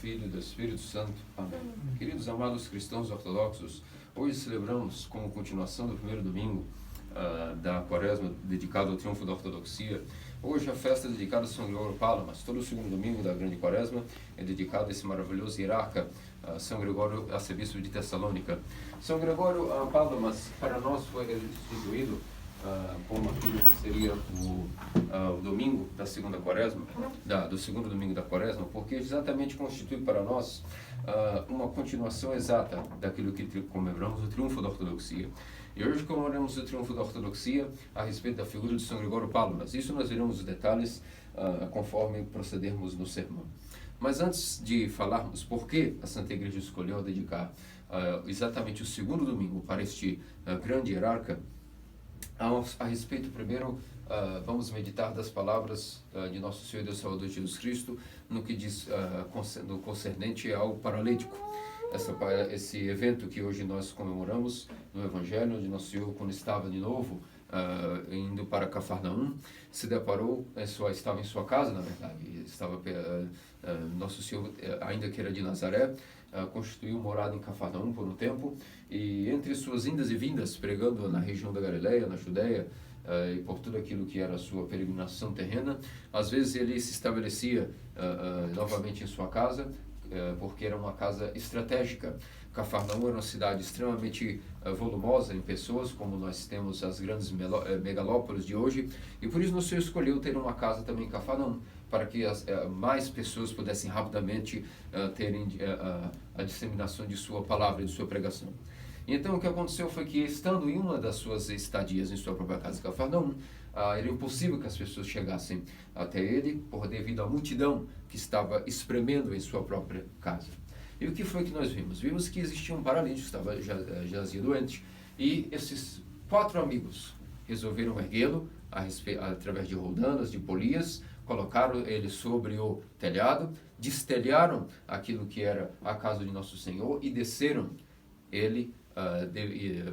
Filho e do Espírito Santo. Amém. Queridos amados cristãos ortodoxos, hoje celebramos como continuação do primeiro domingo da Quaresma, dedicado ao triunfo da ortodoxia. Hoje a festa é dedicada a São Gregório Palamas. Todo o segundo domingo da grande Quaresma é dedicado a esse maravilhoso hierarca, São Gregório, arcebispo de Tessalônica. São Gregório Palamas, para nós, foi instituído como aquilo que seria o domingo da segunda Quaresma, do segundo domingo da Quaresma, porque exatamente constitui para nós uma continuação exata daquilo que comemoramos, o triunfo da ortodoxia. E hoje comemoramos o triunfo da ortodoxia a respeito da figura de São Gregório Palamas. Isso nós veremos os detalhes conforme procedermos no sermão. Mas antes de falarmos por que a Santa Igreja escolheu dedicar exatamente o segundo domingo para este grande hierarca, a respeito, primeiro, vamos meditar das palavras de nosso Senhor e Deus Salvador Jesus Cristo no que diz no concernente ao paralítico. Esse evento que hoje nós comemoramos no Evangelho, onde nosso Senhor, quando estava de novo indo para Cafarnaum, se deparou, estava em sua casa, na verdade, nosso Senhor, ainda que era de Nazaré, constituiu morada em Cafarnaum por um tempo, e entre suas indas e vindas, pregando na região da Galileia, na Judeia, e por tudo aquilo que era a sua peregrinação terrena, às vezes ele se estabelecia novamente em sua casa, porque era uma casa estratégica. Cafarnaum era uma cidade extremamente volumosa em pessoas, como nós temos as grandes megalópolis de hoje, e por isso o Senhor escolheu ter uma casa também em Cafarnaum, para que mais pessoas pudessem rapidamente terem a disseminação de sua palavra, de sua pregação. E então o que aconteceu foi que, estando em uma das suas estadias em sua própria casa em Cafarnaum, era impossível que as pessoas chegassem até ele, devido à multidão que estava espremendo em sua própria casa. E o que foi que nós vimos? Vimos que existia um paralítico que estava jazia doente, e esses 4 amigos resolveram erguê-lo através de roldanas, de polias, colocaram ele sobre o telhado, destelharam aquilo que era a casa de Nosso Senhor e desceram ele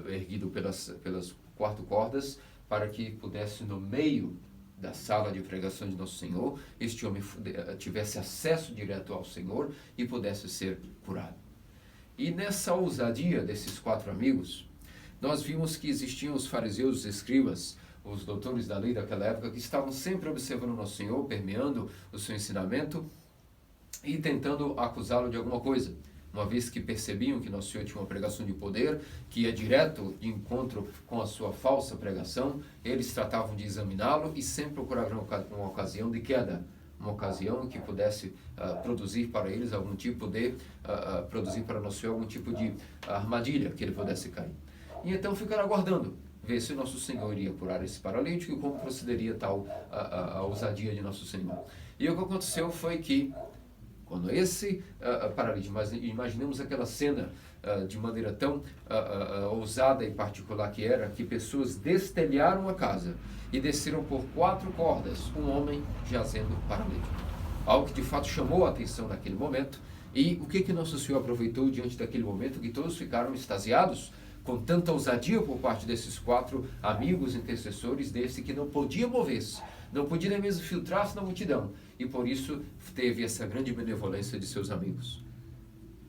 erguido pelas 4 cordas, para que pudesse, no meio da sala de pregação de Nosso Senhor, este homem tivesse acesso direto ao Senhor e pudesse ser curado. E nessa ousadia desses 4 amigos, nós vimos que existiam os fariseus, os escribas, os doutores da lei daquela época, que estavam sempre observando Nosso Senhor, permeando o seu ensinamento e tentando acusá-lo de alguma coisa, uma vez que percebiam que Nosso Senhor tinha uma pregação de poder, que ia direto de encontro com a sua falsa pregação. Eles tratavam de examiná-lo e sempre procuravam uma ocasião de queda, uma ocasião que pudesse produzir para eles algum tipo de, produzir para Nosso Senhor algum tipo de armadilha, que ele pudesse cair. E então ficaram aguardando, ver se Nosso Senhor iria curar esse paralítico e como procederia tal a ousadia de Nosso Senhor. E o que aconteceu foi que, quando esse paralítico, mas imaginemos aquela cena de maneira tão ousada e particular que pessoas destelharam a casa e desceram por 4 cordas um homem jazendo paralítico. Algo que de fato chamou a atenção naquele momento. E o que Nosso Senhor aproveitou diante daquele momento, que todos ficaram extasiados com tanta ousadia por parte desses 4 amigos intercessores desse que não podia mover-se, não podia nem mesmo filtrar-se na multidão, e por isso teve essa grande benevolência de seus amigos.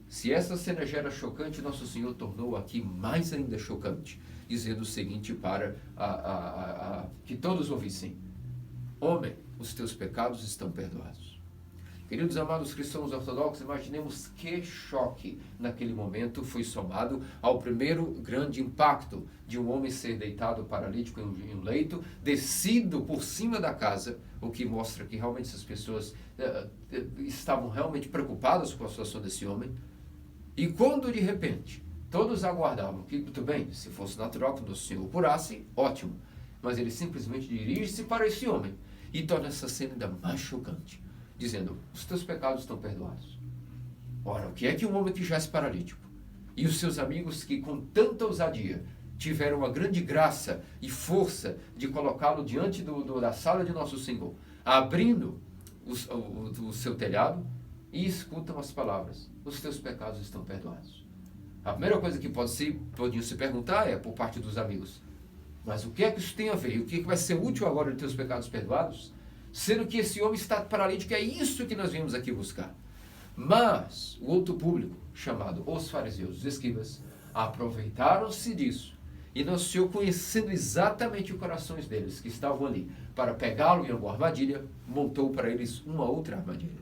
Se essa cena já era chocante, Nosso Senhor tornou aqui mais ainda chocante, dizendo o seguinte para que todos ouvissem: homem, os teus pecados estão perdoados. Queridos amados cristãos ortodoxos, imaginemos que choque naquele momento foi somado ao primeiro grande impacto de um homem ser deitado paralítico em um leito, descido por cima da casa, o que mostra que realmente essas pessoas estavam realmente preocupadas com a situação desse homem. E quando de repente todos aguardavam que, muito bem, se fosse natural que o Nosso Senhor curasse, ótimo, mas ele simplesmente dirige-se para esse homem e torna essa cena ainda mais chocante, dizendo: os teus pecados estão perdoados. Ora, o que é que um homem que jaz paralítico e os seus amigos que com tanta ousadia tiveram uma grande graça e força de colocá-lo diante da sala de Nosso Senhor, abrindo o seu telhado, e escutam as palavras: os teus pecados estão perdoados. A primeira coisa que podiam se perguntar por parte dos amigos: mas o que é que isso tem a ver? E o que é que vai ser útil agora de teus pecados perdoados? Sendo que esse homem está paralítico, é isso que nós viemos aqui buscar. Mas o outro público, chamado os fariseus, os escribas, aproveitaram-se disso. E nosso Senhor, conhecendo exatamente os corações deles, que estavam ali, para pegá-lo em alguma armadilha, montou para eles uma outra armadilha.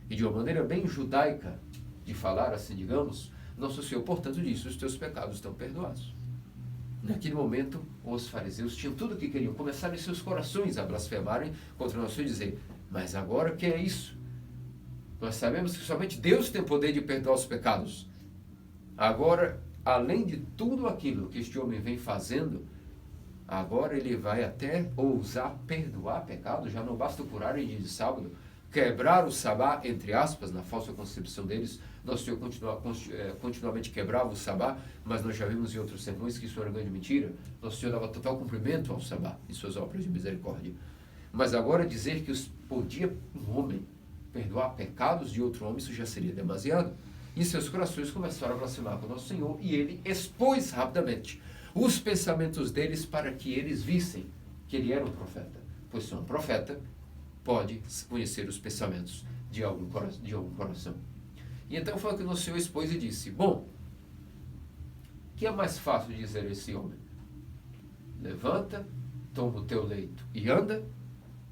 E de uma maneira bem judaica de falar assim, digamos, nosso Senhor, portanto, disse: os teus pecados estão perdoados. Naquele momento, os fariseus tinham tudo o que queriam, começaram em seus corações a blasfemarem contra nosso Senhor e dizer: mas agora que é isso? Nós sabemos que somente Deus tem o poder de perdoar os pecados. Agora, além de tudo aquilo que este homem vem fazendo, agora ele vai até ousar perdoar pecado. Já não basta curar em dia de sábado, quebrar o sabá, entre aspas, na falsa concepção deles. Nosso Senhor continuamente quebrava o sabá, mas nós já vimos em outros sermões que isso era grande mentira. Nosso Senhor dava total cumprimento ao sabá em suas obras de misericórdia. Mas agora dizer que podia um homem perdoar pecados de outro homem, isso já seria demasiado. E seus corações começaram a blasfemar com nosso Senhor, e ele expôs rapidamente os pensamentos deles para que eles vissem que ele era um profeta. Pois só um profeta pode conhecer os pensamentos de algum coração. E então foi o que nosso Senhor expôs e disse: bom, o que é mais fácil de dizer a esse homem? Levanta, toma o teu leito e anda,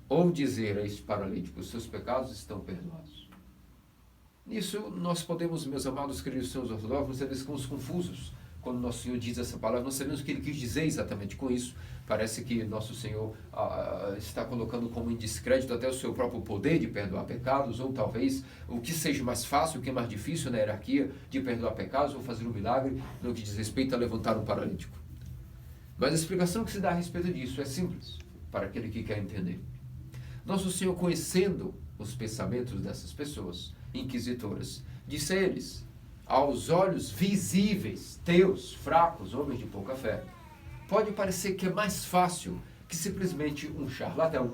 ou dizer a este paralítico: os seus pecados estão perdoados? Nisso nós podemos, meus amados cristãos ortodoxos, muitas vezes ficamos confusos quando nosso Senhor diz essa palavra. Não sabemos o que ele quis dizer exatamente com isso. Parece que nosso Senhor está colocando como em descrédito até o seu próprio poder de perdoar pecados, ou talvez o que seja mais fácil, o que é mais difícil na hierarquia de perdoar pecados, ou fazer um milagre no que diz respeito a levantar um paralítico. Mas a explicação que se dá a respeito disso é simples, para aquele que quer entender. Nosso Senhor, conhecendo os pensamentos dessas pessoas inquisitoras, disse a eles: aos olhos visíveis, teus, fracos, homens de pouca fé, pode parecer que é mais fácil que simplesmente um charlatão,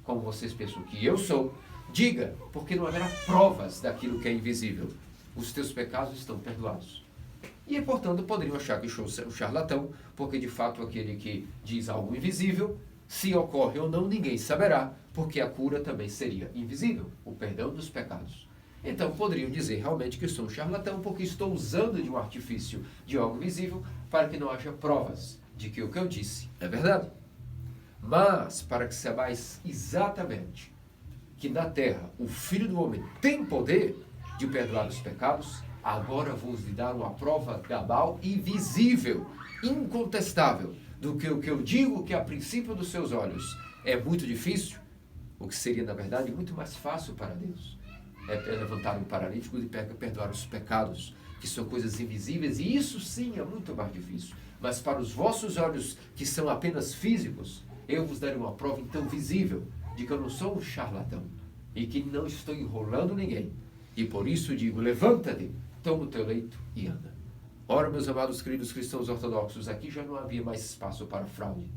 como vocês pensam que eu sou, diga, porque não haverá provas daquilo que é invisível: os teus pecados estão perdoados. E, portanto, poderiam achar que sou um charlatão, porque de fato aquele que diz algo invisível, se ocorre ou não, ninguém saberá, porque a cura também seria invisível, o perdão dos pecados. Então poderiam dizer realmente que sou um charlatão, porque estou usando de um artifício de algo visível para que não haja provas de que o que eu disse é verdade. Mas, para que saibais exatamente que na terra o Filho do Homem tem poder de perdoar os pecados, agora vou-vos dar uma prova cabal e visível, incontestável, do que o que eu digo que a princípio dos seus olhos é muito difícil, o que seria, na verdade, muito mais fácil para Deus. É levantar um paralítico e perdoar os pecados, que são coisas invisíveis, e isso sim é muito mais difícil. Mas para os vossos olhos, que são apenas físicos, eu vos darei uma prova então visível de que eu não sou um charlatão e que não estou enrolando ninguém. E por isso digo: levanta-te, toma o teu leito e anda. Ora, meus amados queridos cristãos ortodoxos, aqui já não havia mais espaço para fraude.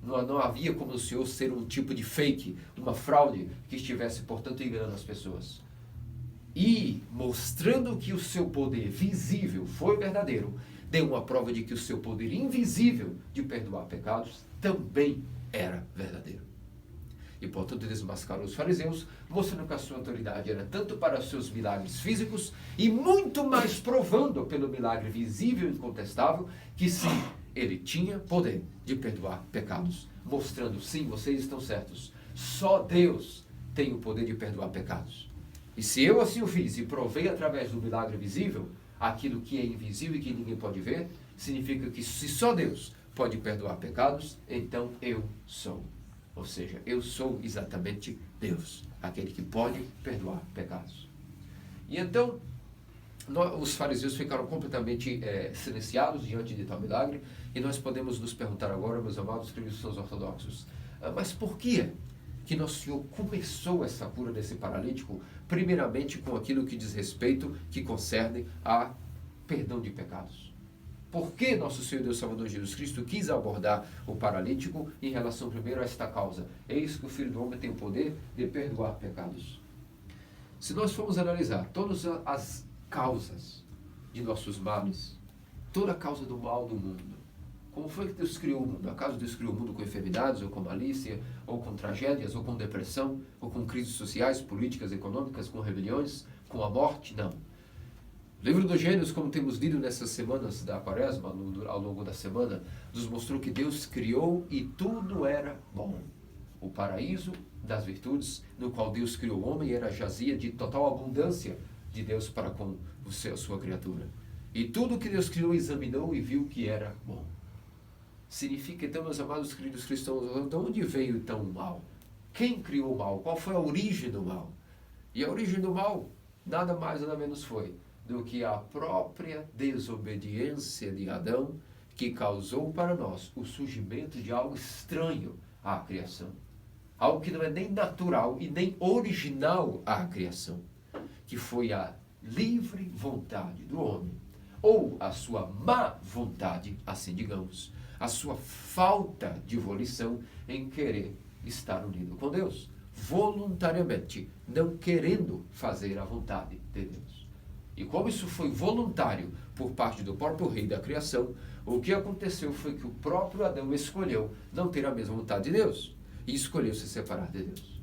Não havia como o Senhor ser um tipo de fake, uma fraude que estivesse, portanto, enganando as pessoas. E, mostrando que o seu poder visível foi verdadeiro, deu uma prova de que o seu poder invisível de perdoar pecados também era verdadeiro. E, portanto, desmascarou os fariseus, mostrando que a sua autoridade era tanto para os seus milagres físicos e muito mais provando pelo milagre visível e incontestável que sim, ele tinha poder de perdoar pecados, mostrando: sim, vocês estão certos, só Deus tem o poder de perdoar pecados. E se eu assim o fiz e provei através do milagre visível aquilo que é invisível e que ninguém pode ver, significa que se só Deus pode perdoar pecados, então eu sou. Ou seja, eu sou exatamente Deus, aquele que pode perdoar pecados. E então, os fariseus ficaram completamente silenciados diante de tal milagre, e nós podemos nos perguntar agora, meus amados cristãos ortodoxos, mas por que é que Nosso Senhor começou essa cura desse paralítico, primeiramente com aquilo que diz respeito, que concerne a perdão de pecados? Por que nosso Senhor Deus Salvador Jesus Cristo quis abordar o paralítico em relação primeiro a esta causa? Eis que o Filho do Homem tem o poder de perdoar pecados. Se nós formos analisar todas as causas de nossos males, toda a causa do mal do mundo, como foi que Deus criou o mundo? Acaso Deus criou o mundo com enfermidades, ou com malícia, ou com tragédias, ou com depressão, ou com crises sociais, políticas, econômicas, com rebeliões? com a morte? Não. O livro do Gênesis, como temos lido nessas semanas da Quaresma, ao longo da semana, nos mostrou que Deus criou e tudo era bom. O paraíso das virtudes, no qual Deus criou o homem, jazia de total abundância de Deus para com a sua criatura. E tudo que Deus criou, examinou e viu que era bom. Significa, então, meus amados queridos cristãos, de onde veio então o mal? Quem criou o mal? Qual foi a origem do mal? E a origem do mal, nada mais nada menos foi do que a própria desobediência de Adão, que causou para nós o surgimento de algo estranho à criação. Algo que não é nem natural e nem original à criação, que foi a livre vontade do homem, ou a sua má vontade, assim digamos, a sua falta de volição em querer estar unido com Deus, voluntariamente, não querendo fazer a vontade de Deus. E como isso foi voluntário por parte do próprio rei da criação, o que aconteceu foi que o próprio Adão escolheu não ter a mesma vontade de Deus e escolheu se separar de Deus.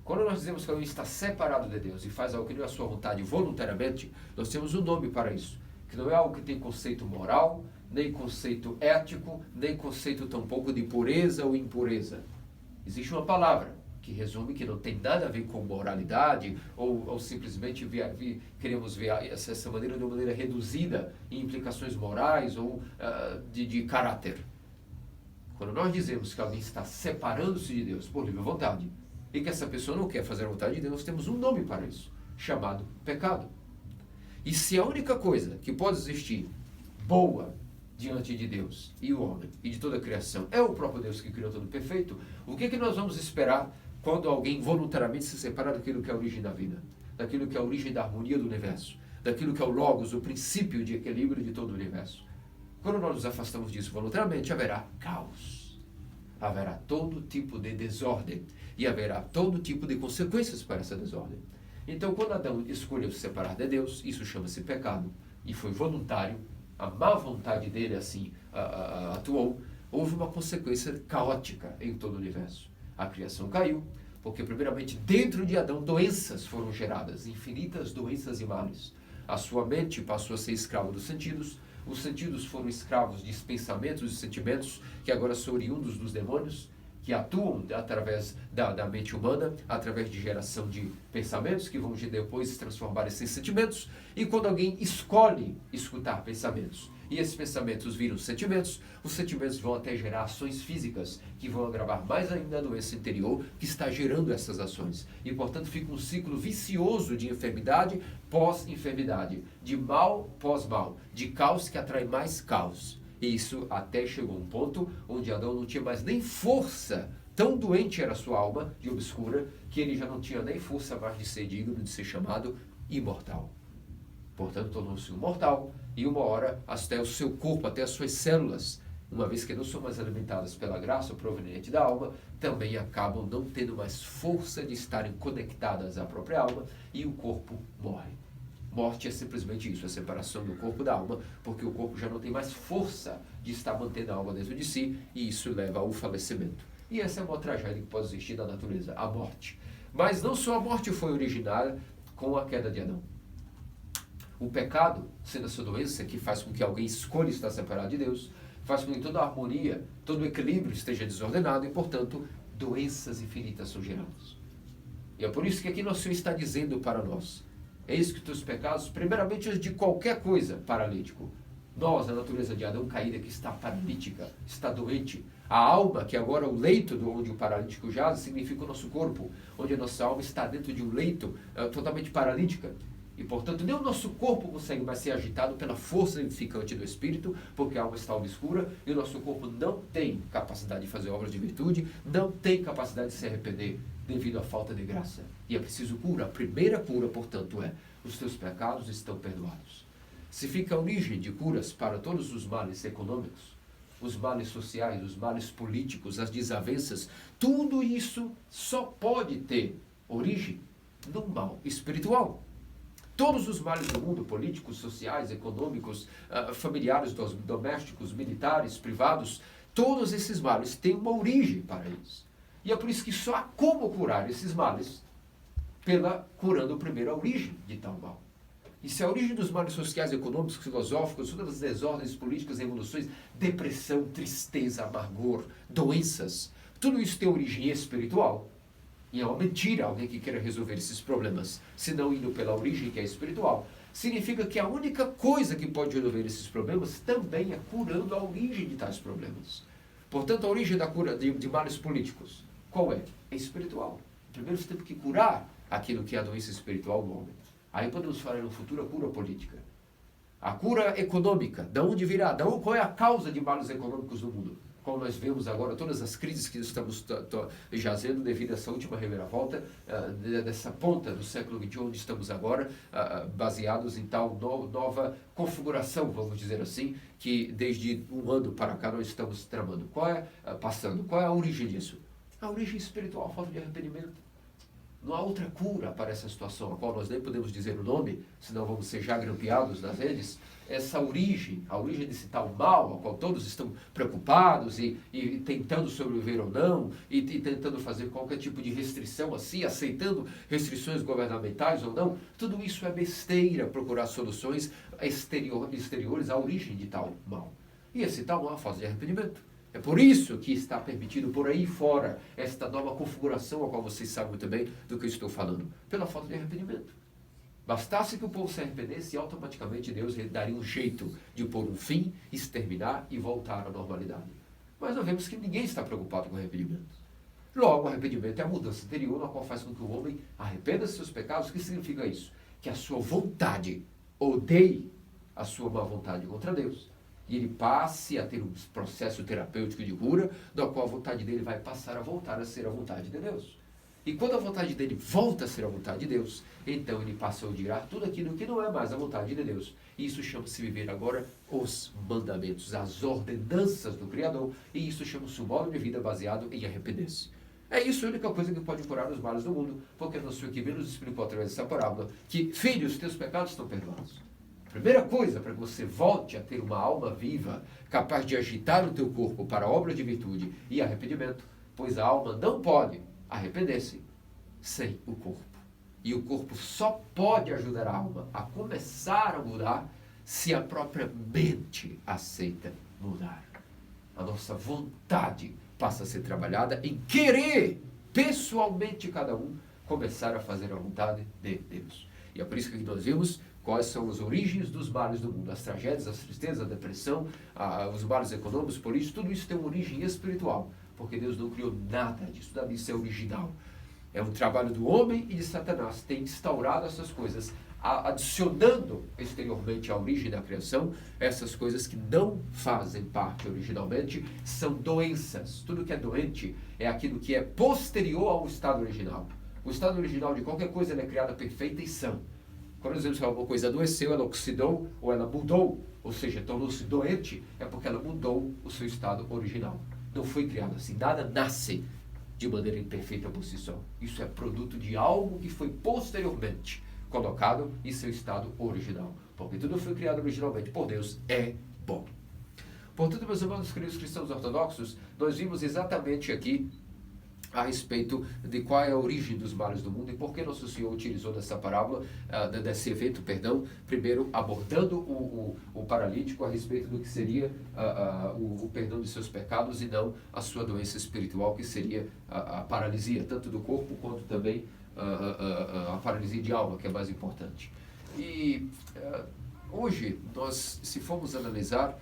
Quando nós dizemos que alguém está separado de Deus e faz algo que não é a sua vontade voluntariamente, nós temos um nome para isso, que não é algo que tem conceito moral, nem conceito ético, nem conceito tampouco de pureza ou impureza. Existe uma palavra que resume que não tem nada a ver com moralidade ou simplesmente queremos ver essa maneira de uma maneira reduzida em implicações morais ou de caráter. Quando nós dizemos que alguém está separando-se de Deus por livre vontade e que essa pessoa não quer fazer a vontade de Deus, nós temos um nome para isso, chamado pecado. E se a única coisa que pode existir boa diante de Deus e o homem e de toda a criação é o próprio Deus que criou tudo perfeito, o que nós vamos esperar quando alguém voluntariamente se separa daquilo que é a origem da vida, daquilo que é a origem da harmonia do universo, daquilo que é o logos, o princípio de equilíbrio de todo o universo? Quando nós nos afastamos disso voluntariamente, haverá caos, haverá todo tipo de desordem e haverá todo tipo de consequências para essa desordem. Então, quando Adão escolheu se separar de Deus, isso chama-se pecado e foi voluntário, a má vontade dele assim atuou, houve uma consequência caótica em todo o universo. A criação caiu, porque primeiramente dentro de Adão doenças foram geradas, infinitas doenças e males. A sua mente passou a ser escrava dos sentidos, os sentidos foram escravos de pensamentos e sentimentos que agora são oriundos dos demônios, que atuam através da mente humana, através de geração de pensamentos, que vão depois se transformar em sentimentos. E quando alguém escolhe escutar pensamentos, e esses pensamentos viram sentimentos, os sentimentos vão até gerar ações físicas, que vão agravar mais ainda a doença interior, que está gerando essas ações. E, portanto, fica um ciclo vicioso de enfermidade pós-enfermidade, de mal pós-mal, de caos que atrai mais caos. E isso até chegou a um ponto onde Adão não tinha mais nem força, tão doente era a sua alma de obscura, que ele já não tinha nem força mais de ser digno de ser chamado imortal. Portanto, tornou-se um mortal e uma hora até o seu corpo, até as suas células, uma vez que não são mais alimentadas pela graça proveniente da alma, também acabam não tendo mais força de estarem conectadas à própria alma e o corpo morre. Morte é simplesmente isso, a separação do corpo da alma, porque o corpo já não tem mais força de estar mantendo a alma dentro de si, e isso leva ao falecimento. E essa é uma tragédia que pode existir na natureza, a morte. Mas não só a morte foi originada com a queda de Adão. O pecado, sendo essa doença que faz com que alguém escolha estar separado de Deus, faz com que toda a harmonia, todo o equilíbrio esteja desordenado e, portanto, doenças infinitas são geradas. E é por isso que aqui nosso Senhor está dizendo para nós: eis que os teus pecados, primeiramente antes de qualquer coisa, paralítico. Nós, a natureza de Adão caída, que está paralítica, está doente. A alma, que agora é o leito onde o paralítico jaz, significa o nosso corpo, onde a nossa alma está dentro de um leito totalmente paralítica. E, portanto, nem o nosso corpo consegue mais ser agitado pela força edificante do Espírito, porque a alma está obscura e o nosso corpo não tem capacidade de fazer obras de virtude, não tem capacidade de se arrepender devido à falta de graça. E é preciso cura. A primeira cura, portanto, é: os teus pecados estão perdoados. Se fica a origem de curas para todos os males econômicos, os males sociais, os males políticos, as desavenças, tudo isso só pode ter origem no mal espiritual. Todos os males do mundo, políticos, sociais, econômicos, familiares, domésticos, militares, privados, todos esses males têm uma origem para eles. E é por isso que só há como curar esses males curando primeiro a origem de tal mal. E se a origem dos males sociais, econômicos, filosóficos, todas as desordens políticas, revoluções, depressão, tristeza, amargor, doenças, tudo isso tem origem espiritual. E é uma mentira alguém que queira resolver esses problemas, se não indo pela origem que é espiritual. Significa que a única coisa que pode resolver esses problemas também é curando a origem de tais problemas. Portanto, a origem da cura de males políticos, qual é? É espiritual. Primeiro você tem que curar aquilo que é a doença espiritual do homem. Aí podemos falar no futuro a cura política. A cura econômica, da onde virá? Qual é a causa de males econômicos no mundo? Como nós vemos agora, todas as crises que estamos jazendo devido a essa última reviravolta, dessa ponta do século XXI onde estamos agora, baseados em tal nova configuração, vamos dizer assim, que desde um ano para cá nós estamos tramando. Qual é a origem disso? A origem espiritual, a falta de arrependimento. Não há outra cura para essa situação, a qual nós nem podemos dizer o nome, senão vamos ser já grampeados nas redes. Essa origem, a origem desse tal mal, a qual todos estão preocupados e tentando sobreviver ou não, e tentando fazer qualquer tipo de restrição assim, aceitando restrições governamentais ou não, tudo isso é besteira, procurar soluções exteriores à origem de tal mal. E esse tal mal é a falta de arrependimento. É por isso que está permitido por aí fora esta nova configuração, a qual vocês sabem muito bem do que eu estou falando, pela falta de arrependimento. Bastasse que o povo se arrependesse e automaticamente Deus daria um jeito de pôr um fim, exterminar e voltar à normalidade. Mas nós vemos que ninguém está preocupado com o arrependimento. Logo, o arrependimento é a mudança interior, na qual faz com que o homem arrependa de seus pecados. O que significa isso? Que a sua vontade odeie a sua má vontade contra Deus. E ele passe a ter um processo terapêutico de cura, no qual a vontade dele vai passar a voltar a ser a vontade de Deus. E quando a vontade dele volta a ser a vontade de Deus, então ele passa a odiar tudo aquilo que não é mais a vontade de Deus. E isso chama-se viver agora os mandamentos, as ordenanças do Criador. E isso chama-se um modo de vida baseado em arrepender-se. É isso a única coisa que pode curar os males do mundo, porque o nosso que nos explicou através dessa parábola que, filho, os teus pecados estão perdoados. Primeira coisa, para que você volte a ter uma alma viva, capaz de agitar o teu corpo para a obra de virtude e arrependimento, pois a alma não pode arrepender-se sem o corpo. E o corpo só pode ajudar a alma a começar a mudar se a própria mente aceita mudar. A nossa vontade passa a ser trabalhada em querer, pessoalmente cada um, começar a fazer a vontade de Deus. E é por isso que nós vimos quais são as origens dos males do mundo. As tragédias, as tristezas, a depressão, os males econômicos, políticos, tudo isso tem uma origem espiritual. Porque Deus não criou nada disso, nada disso é original. É um trabalho do homem e de Satanás. Tem instaurado essas coisas, adicionando exteriormente à origem da criação, essas coisas que não fazem parte originalmente, são doenças. Tudo que é doente é aquilo que é posterior ao estado original. O estado original de qualquer coisa é criada perfeita e sã. Quando dizemos que alguma coisa adoeceu, ela oxidou ou ela mudou, ou seja, tornou-se doente, é porque ela mudou o seu estado original. Não foi criado assim. Nada nasce de maneira imperfeita por si só. Isso é produto de algo que foi posteriormente colocado em seu estado original. Porque tudo foi criado originalmente por Deus é bom. Portanto, meus irmãos queridos cristãos ortodoxos, nós vimos exatamente aqui a respeito de qual é a origem dos males do mundo e por que Nosso Senhor utilizou dessa parábola, desse evento, primeiro abordando o paralítico a respeito do que seria o perdão de seus pecados e não a sua doença espiritual, que seria a paralisia, tanto do corpo quanto também a paralisia de alma, que é mais importante. E hoje, nós, se formos analisar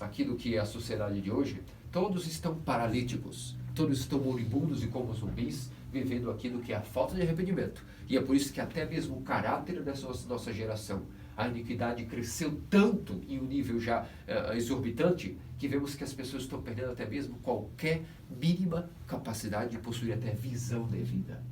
aquilo que é a sociedade de hoje, todos estão paralíticos. Todos estão moribundos e como zumbis, vivendo aquilo que é a falta de arrependimento. E é por isso que até mesmo o caráter dessa nossa geração, a iniquidade cresceu tanto em um nível já exorbitante, que vemos que as pessoas estão perdendo até mesmo qualquer mínima capacidade de possuir até visão de vida.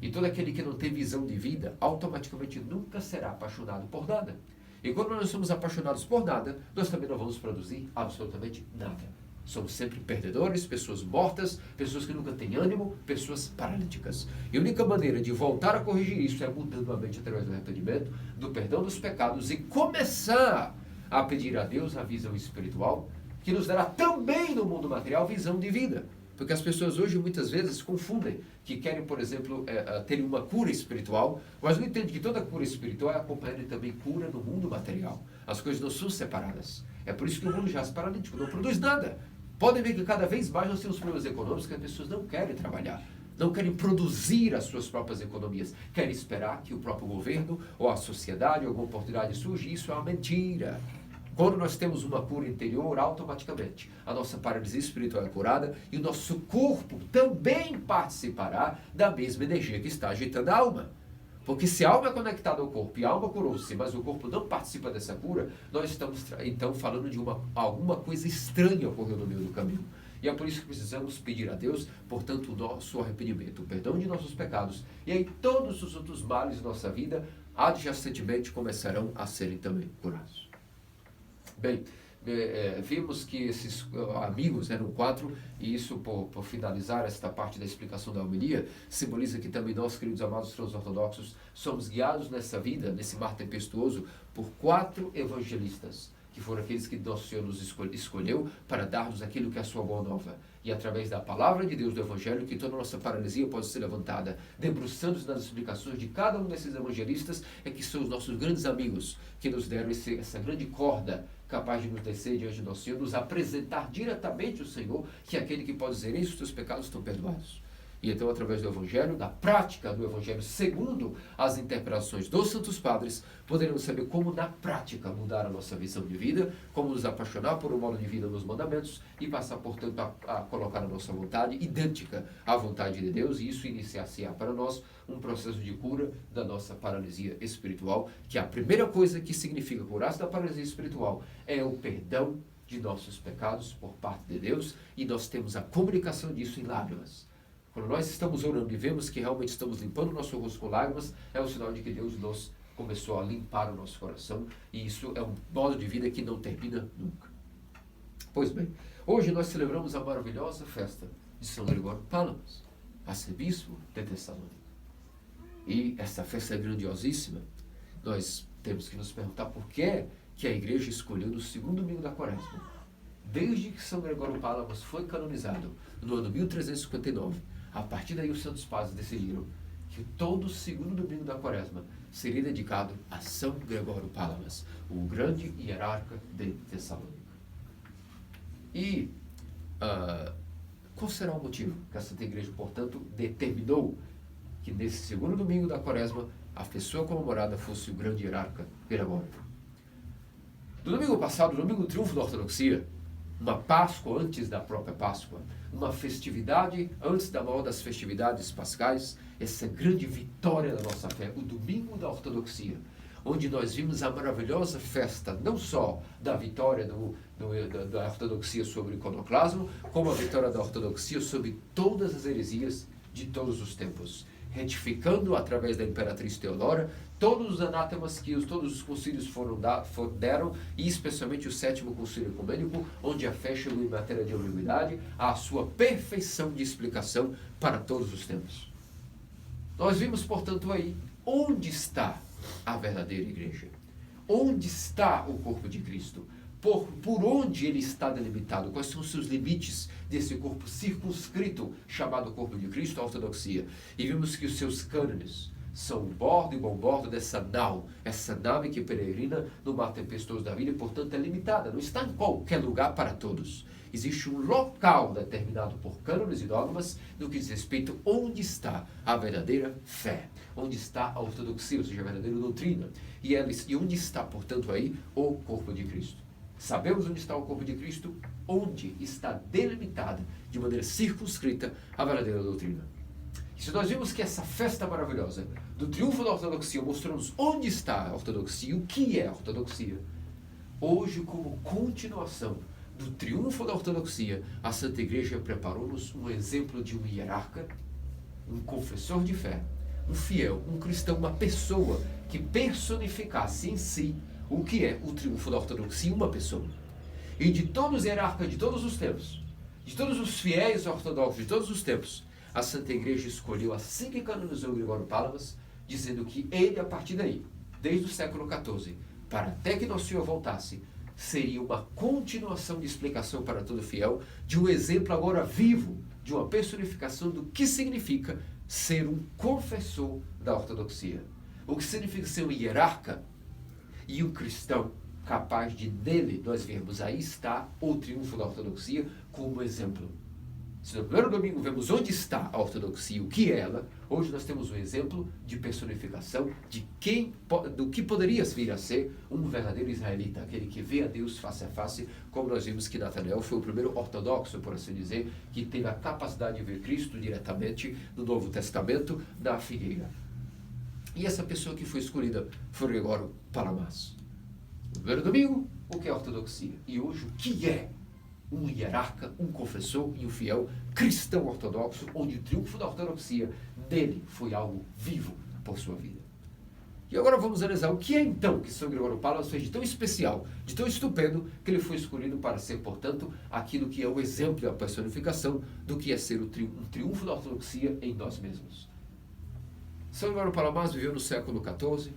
E todo aquele que não tem visão de vida, automaticamente nunca será apaixonado por nada. E quando nós somos apaixonados por nada, nós também não vamos produzir absolutamente nada. Somos sempre perdedores, pessoas mortas, pessoas que nunca têm ânimo, pessoas paralíticas. E a única maneira de voltar a corrigir isso é mudando a mente através do arrependimento, do perdão dos pecados e começar a pedir a Deus a visão espiritual, que nos dará também no mundo material visão de vida. Porque as pessoas hoje muitas vezes confundem que querem, por exemplo, ter uma cura espiritual, mas não entendem que toda cura espiritual é acompanhada também cura no mundo material. As coisas não são separadas. É por isso que o mundo jaz paralítico, não produz nada. Podem ver que cada vez mais nós temos problemas econômicos que as pessoas não querem trabalhar. Não querem produzir as suas próprias economias. Querem esperar que o próprio governo ou a sociedade ou alguma oportunidade surja. Isso é uma mentira. Quando nós temos uma cura interior, automaticamente a nossa paralisia espiritual é curada e o nosso corpo também participará da mesma energia que está agitando a alma. Porque se a alma é conectada ao corpo e a alma curou-se, mas o corpo não participa dessa cura, nós estamos então falando de alguma coisa estranha ocorreu no meio do caminho. E é por isso que precisamos pedir a Deus, portanto, o nosso arrependimento, o perdão de nossos pecados. E aí todos os outros males de nossa vida, adjacentemente, começarão a serem também curados. Bem, vimos que esses amigos eram 4, e isso, por finalizar esta parte da explicação da homilia, simboliza que também nós, queridos amados transortodoxos, somos guiados nessa vida, nesse mar tempestuoso, por 4 evangelistas, que foram aqueles que nosso Senhor nos escolheu para dar-nos aquilo que é a sua boa nova. E através da palavra de Deus, do Evangelho, que toda a nossa paralisia pode ser levantada, debruçando-se nas explicações de cada um desses evangelistas, é que são os nossos grandes amigos, que nos deram essa grande corda capaz de nos descer diante do nosso Senhor, nos apresentar diretamente o Senhor, que é aquele que pode dizer, isso, os teus pecados estão perdoados. E então, através do Evangelho, da prática do Evangelho, segundo as interpretações dos Santos Padres, poderemos saber como, na prática, mudar a nossa visão de vida, como nos apaixonar por um modo de vida nos mandamentos e passar, portanto, a colocar a nossa vontade idêntica à vontade de Deus, e isso iniciar-se-á para nós um processo de cura da nossa paralisia espiritual, que a primeira coisa que significa curar-se da paralisia espiritual é o perdão de nossos pecados por parte de Deus, e nós temos a comunicação disso em lágrimas. Quando nós estamos orando e vemos que realmente estamos limpando o nosso rosto com lágrimas, é o sinal de que Deus nos começou a limpar o nosso coração, e isso é um modo de vida que não termina nunca. Pois bem, hoje nós celebramos a maravilhosa festa de São Gregório Palamas, arcebispo de Tessalônica. E essa festa é grandiosíssima. Nós temos que nos perguntar por que a igreja escolheu no segundo domingo da Quaresma. Desde que São Gregório Palamas foi canonizado, no ano 1359, a partir daí os Santos Padres decidiram que todo o segundo domingo da Quaresma seria dedicado a São Gregório Palamas, o grande hierarca de Tessalônica. E qual será o motivo que a Santa Igreja, portanto, determinou que nesse segundo domingo da Quaresma a pessoa comemorada fosse o grande hierarca Gregório? No domingo passado, no domingo do triunfo da ortodoxia, uma Páscoa antes da própria Páscoa, uma festividade antes da maior das festividades pascais, essa grande vitória da nossa fé, o domingo da ortodoxia, onde nós vimos a maravilhosa festa, não só da vitória da ortodoxia sobre o iconoclasmo, como a vitória da ortodoxia sobre todas as heresias de todos os tempos, retificando através da imperatriz Teodora todos os anátemas que todos os concílios deram, e especialmente o 7º Concílio Ecumênico, onde a fé chegou em matéria de ambiguidade à sua perfeição de explicação para todos os tempos. Nós vimos, portanto, aí onde está a verdadeira igreja, onde está o corpo de Cristo, por onde ele está delimitado, quais são os seus limites desse corpo circunscrito chamado corpo de Cristo, a ortodoxia. E vimos que os seus cânones são o bordo e bom bordo dessa nau, essa nave que peregrina no mar tempestuoso da vida e, portanto, é limitada, não está em qualquer lugar para todos. Existe um local determinado por cânones e dogmas no que diz respeito onde está a verdadeira fé, onde está a ortodoxia, ou seja, a verdadeira doutrina, e onde está, portanto, aí o corpo de Cristo. Sabemos onde está o corpo de Cristo, onde está delimitada de maneira circunscrita a verdadeira doutrina. E se nós vimos que essa festa maravilhosa do triunfo da ortodoxia mostrou-nos onde está a ortodoxia, o que é a ortodoxia, hoje, como continuação do triunfo da ortodoxia, a Santa Igreja preparou-nos um exemplo de um hierarca, um confessor de fé, um fiel, um cristão, uma pessoa que personificasse em si o que é o triunfo da ortodoxia, uma pessoa. E de todos os hierarcas de todos os tempos, de todos os fiéis ortodoxos de todos os tempos, a Santa Igreja escolheu, assim que canonizou Gregório Palamas, dizendo que ele, a partir daí, desde o século XIV, para até que Nosso Senhor voltasse, seria uma continuação de explicação para todo fiel, de um exemplo agora vivo de uma personificação do que significa ser um confessor da ortodoxia. O que significa ser um hierarca e um cristão capaz de, nele, nós vemos, aí está o triunfo da ortodoxia como exemplo. Se no primeiro domingo vemos onde está a ortodoxia, o que é ela, hoje nós temos um exemplo de personificação do que poderia vir a ser um verdadeiro israelita, aquele que vê a Deus face a face, como nós vimos que Natanael foi o primeiro ortodoxo, por assim dizer, que teve a capacidade de ver Cristo diretamente no Novo Testamento, na figueira. E essa pessoa que foi escolhida foi Gregório Palamas. No primeiro domingo, o que é ortodoxia? E hoje, o que é um hierarca, um confessor e um fiel cristão ortodoxo, onde o triunfo da ortodoxia dele foi algo vivo por sua vida. E agora vamos analisar o que é então que São Gregório Palamas fez de tão especial, de tão estupendo, que ele foi escolhido para ser, portanto, aquilo que é o exemplo e a personificação do que é ser um triunfo da ortodoxia em nós mesmos. São Gregório Palamas viveu no século XIV,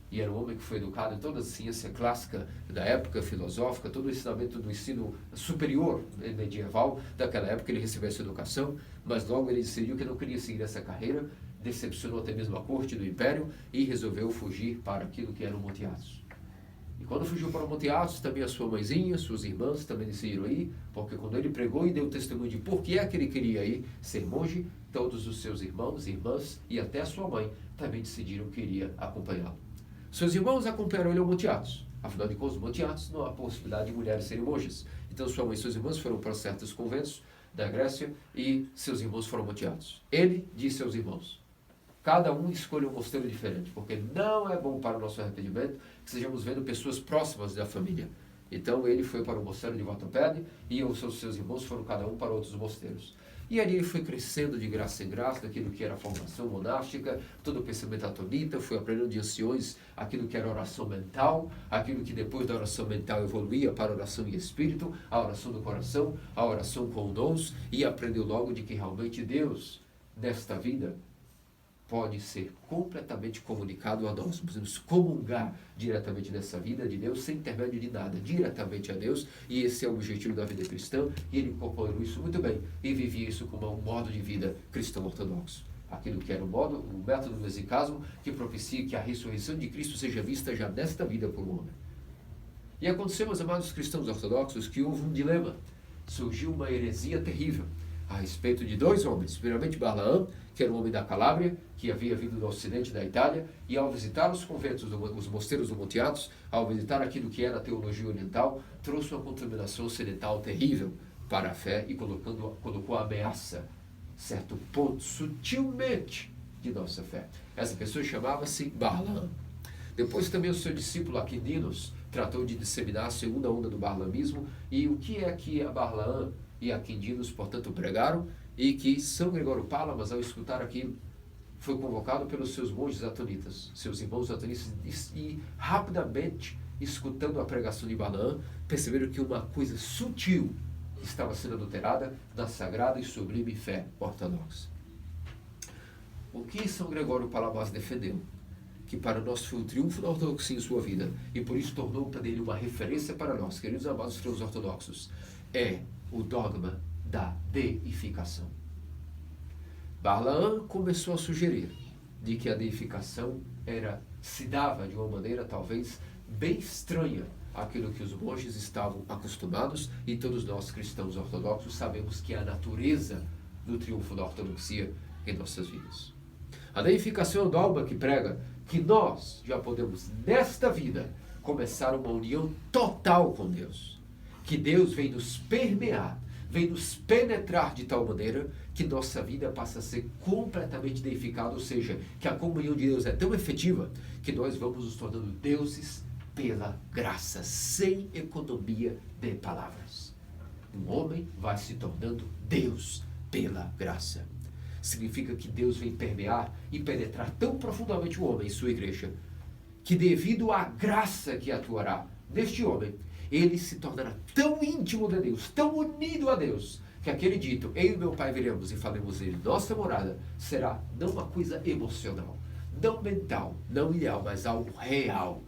e era um homem que foi educado em toda a ciência clássica da época, filosófica, todo o ensinamento do ensino superior medieval daquela época. Ele recebeu essa educação, mas logo ele decidiu que não queria seguir essa carreira, decepcionou até mesmo a corte do império e resolveu fugir para aquilo que era o Monte Athos. E quando fugiu para o Monte Athos, também a sua mãezinha, suas irmãs também decidiram ir, porque quando ele pregou e deu testemunho de por que é que ele queria ir ser monge, todos os seus irmãos, irmãs e até a sua mãe também decidiram que iria acompanhá-lo. Seus irmãos acompanharam ele ao Monte Athos. Afinal de contas, no Monte Athos não há possibilidade de mulheres serem monjas. Então sua mãe e seus irmãos foram para certos conventos da Grécia e seus irmãos foram ao Monte Athos. Ele disse aos irmãos: cada um escolha um mosteiro diferente, porque não é bom para o nosso arrependimento que sejamos vendo pessoas próximas da família. Então ele foi para o mosteiro de Vatopede e os seus irmãos foram cada um para outros mosteiros. E ali ele foi crescendo de graça em graça, daquilo que era a formação monástica, todo o pensamento atonita, foi aprendendo de anciões aquilo que era oração mental, aquilo que depois da oração mental evoluía para a oração em espírito, a oração do coração, a oração com dons, e aprendeu logo de que realmente Deus, nesta vida, pode ser completamente comunicado a nós. Podemos comungar diretamente dessa vida de Deus, sem intermédio de nada, diretamente a Deus, e esse é o objetivo da vida cristã, e ele incorporou isso muito bem, e vivia isso como um modo de vida cristão ortodoxo. Aquilo que era o método do exicasmo, que propicia que a ressurreição de Cristo seja vista já nesta vida por um homem. E aconteceu, meus amados cristãos ortodoxos, que houve um dilema, surgiu uma heresia terrível, a respeito de dois homens, primeiramente Balaão, que era um homem da Calábria, que havia vindo do ocidente da Itália, e ao visitar os conventos, os mosteiros do Monte Athos, ao visitar aquilo que era a teologia oriental, trouxe uma contaminação ocidental terrível para a fé e colocou a ameaça, certo ponto, sutilmente, de nossa fé. Essa pessoa chamava-se Balaão. Depois também o seu discípulo Aquininos tratou de disseminar a segunda onda do barlamismo, e o que é que a Balaão e Aquininos, portanto, pregaram, e que São Gregório Palamas, ao escutar aquilo, foi convocado pelos seus monges atonitas, seus irmãos atonitas, e rapidamente, escutando a pregação de Balaão, perceberam que uma coisa sutil estava sendo adulterada na sagrada e sublime fé ortodoxa. O que São Gregório Palamas defendeu? Que para nós foi um triunfo da ortodoxia em sua vida, e por isso tornou dele uma referência para nós, queridos amados filhos ortodoxos, é o dogma da deificação. Balaão começou a sugerir de que a deificação se dava de uma maneira talvez bem estranha àquilo que os monges estavam acostumados, e todos nós cristãos ortodoxos sabemos que é a natureza do triunfo da ortodoxia em nossas vidas. A deificação é o dogma que prega que nós já podemos, nesta vida, começar uma união total com Deus. Que Deus vem nos permear, vem nos penetrar de tal maneira que nossa vida passa a ser completamente deificada, ou seja, que a comunhão de Deus é tão efetiva que nós vamos nos tornando deuses pela graça, sem economia de palavras. Um homem vai se tornando Deus pela graça. Significa que Deus vem permear e penetrar tão profundamente o homem em sua igreja, que devido à graça que atuará neste homem, ele se tornará tão íntimo de Deus, tão unido a Deus, que aquele dito, eu e meu Pai veremos e faremos nele nossa morada, será não uma coisa emocional, não mental, não ideal, mas algo real.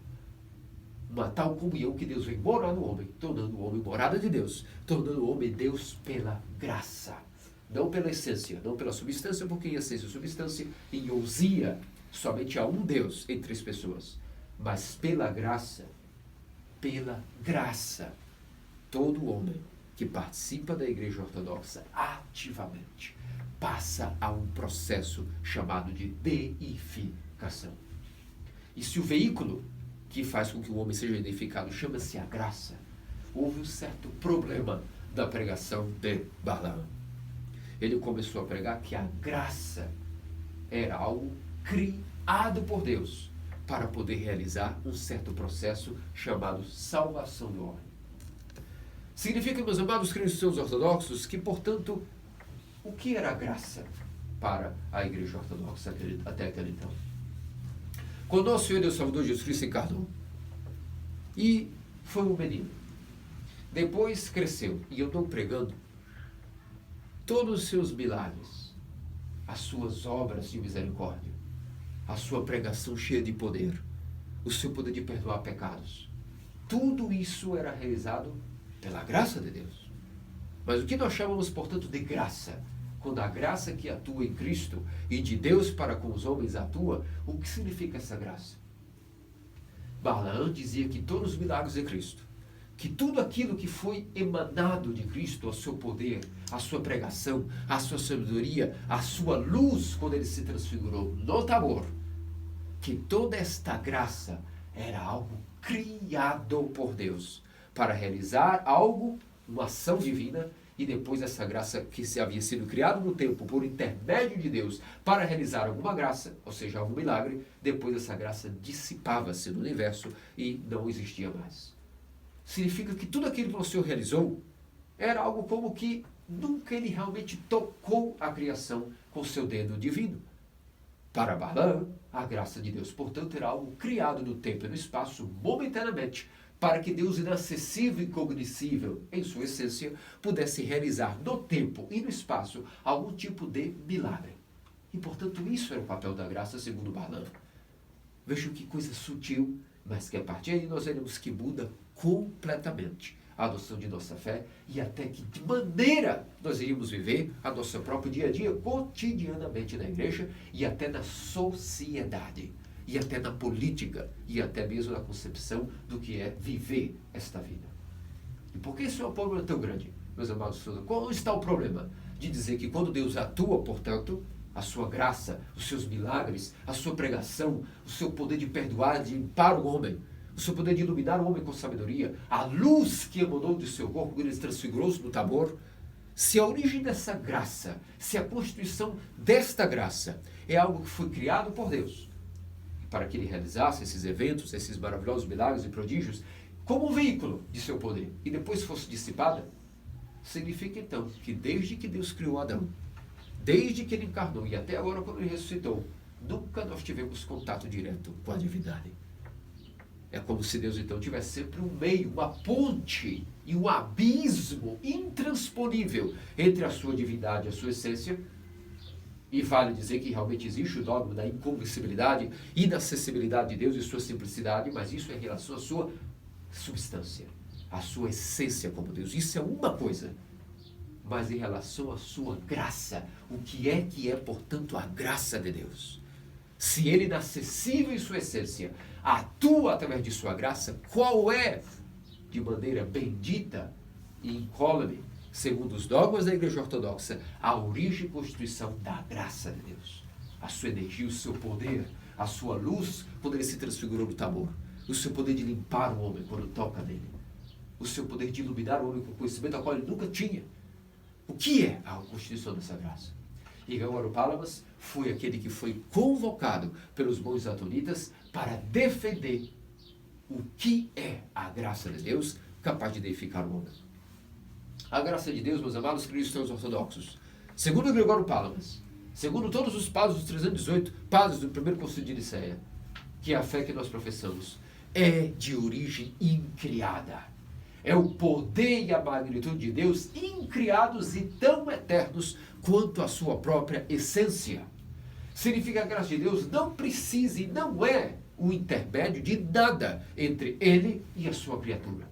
Uma tal comunhão que Deus vem morar no homem, tornando o homem morada de Deus, tornando o homem Deus pela graça. não pela essência, não pela substância, porque em essência e substância, em ousia, somente há um Deus em três pessoas, mas pela graça, todo homem que participa da Igreja Ortodoxa ativamente passa a um processo chamado de deificação. E se o veículo que faz com que o homem seja deificado chama-se a graça, houve um certo problema da pregação de Balaão. Ele começou a pregar que a graça era algo criado por Deus para poder realizar um certo processo chamado salvação do homem. Significa, meus amados cristãos ortodoxos, que, portanto, o que era a graça para a Igreja Ortodoxa até aquele então? Quando nosso Senhor e Deus Salvador Jesus Cristo encarnou e foi um menino, depois cresceu, e eu estou pregando todos os seus milagres, as suas obras de misericórdia, a sua pregação cheia de poder, o seu poder de perdoar pecados. Tudo isso era realizado pela graça de Deus. Mas o que nós chamamos, portanto, de graça? Quando a graça que atua em Cristo e de Deus para com os homens atua, o que significa essa graça? Balaão dizia que todos os milagres de Cristo, que tudo aquilo que foi emanado de Cristo, o seu poder, a sua pregação, a sua sabedoria, a sua luz, quando ele se transfigurou no Tabor, que toda esta graça era algo criado por Deus para realizar algo, uma ação divina, e depois essa graça que se havia sido criado no tempo por intermédio de Deus para realizar alguma graça, ou seja, algum milagre, depois essa graça dissipava-se no universo e não existia mais. Significa que tudo aquilo que o Senhor realizou era algo como que nunca ele realmente tocou a criação com seu dedo divino. Para Balaão, a graça de Deus, portanto, era algo criado no tempo e no espaço momentaneamente, para que Deus inacessível e incognoscível, em sua essência, pudesse realizar no tempo e no espaço algum tipo de milagre. E, portanto, isso era o papel da graça, segundo Balaão. Vejam que coisa sutil, mas que a partir daí nós veremos que muda completamente a adoção de nossa fé e até que de maneira nós iríamos viver a nosso próprio dia a dia, cotidianamente na igreja e até na sociedade, e até na política, e até mesmo na concepção do que é viver esta vida. E por que isso é um problema tão grande, meus amados? Qual está o problema de dizer que quando Deus atua, portanto, a sua graça, os seus milagres, a sua pregação, o seu poder de perdoar, de limpar o homem, o seu poder de iluminar o homem com sabedoria, a luz que emanou de seu corpo, quando ele transfigurou-se no Tabor, se a origem dessa graça, se a constituição desta graça é algo que foi criado por Deus, para que ele realizasse esses eventos, esses maravilhosos milagres e prodígios, como um veículo de seu poder, e depois fosse dissipada, significa então que desde que Deus criou Adão, desde que ele encarnou e até agora quando ele ressuscitou, nunca nós tivemos contato direto com a divindade. É como se Deus então tivesse sempre um meio, uma ponte e um abismo intransponível entre a sua divindade e a sua essência. E vale dizer que realmente existe o dogma da incompreensibilidade, inacessibilidade de Deus e sua simplicidade, mas isso é em relação à sua substância, à sua essência como Deus. Isso é uma coisa. Mas em relação à sua graça, o que é, portanto, a graça de Deus? Se ele, inacessível em sua essência, atua através de sua graça, qual é, de maneira bendita e incólume, segundo os dogmas da Igreja Ortodoxa, a origem e constituição da graça de Deus? A sua energia, o seu poder, a sua luz, quando ele se transfigurou no Tabor, o seu poder de limpar o homem quando toca nele, o seu poder de iluminar o homem com conhecimento ao qual ele nunca tinha. O que é a constituição dessa graça? E Gauro Palamas foi aquele que foi convocado pelos bons atonitas para defender o que é a graça de Deus capaz de deificar o homem. A graça de Deus, meus amados cristãos ortodoxos, segundo Gregório Palamas, segundo todos os padres dos 318 padres do primeiro concílio de Nicéia, que é a fé que nós professamos, é de origem incriada. É o poder e a magnitude de Deus incriados e tão eternos quanto a sua própria essência. Significa que a graça de Deus não precisa e não é o intermédio de nada entre ele e a sua criatura.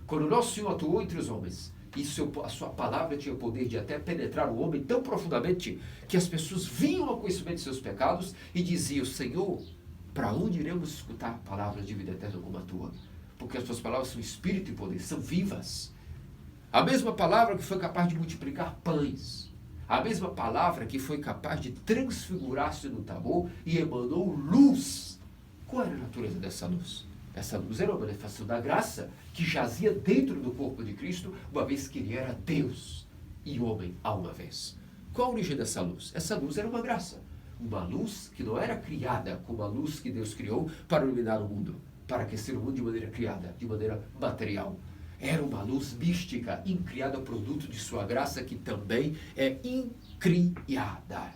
Quando o nosso Senhor atuou entre os homens, e a sua palavra tinha poder de até penetrar o homem tão profundamente que as pessoas vinham ao conhecimento de seus pecados e diziam: Senhor, para onde iremos escutar palavras de vida eterna como a tua? Porque as tuas palavras são espírito e poder, são vivas. A mesma palavra que foi capaz de multiplicar pães, a mesma palavra que foi capaz de transfigurar-se no Tabor e emanou luz. Qual era a natureza dessa luz? Essa luz era uma manifestação da graça que jazia dentro do corpo de Cristo, uma vez que ele era Deus e homem a uma vez. Qual a origem dessa luz? Essa luz era uma graça. Uma luz que não era criada como a luz que Deus criou para iluminar o mundo, para aquecer o mundo de maneira criada, de maneira material. Era uma luz mística, incriada, produto de sua graça, que também é incriada.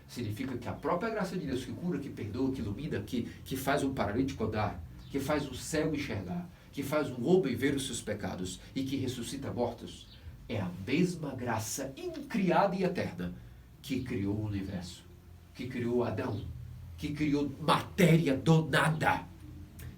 Significa que a própria graça de Deus, que cura, que perdoa, que ilumina, que faz um paralítico andar, que faz um cego enxergar, que faz um homem ver os seus pecados e que ressuscita mortos, é a mesma graça incriada e eterna que criou o universo, que criou Adão, que criou matéria do nada,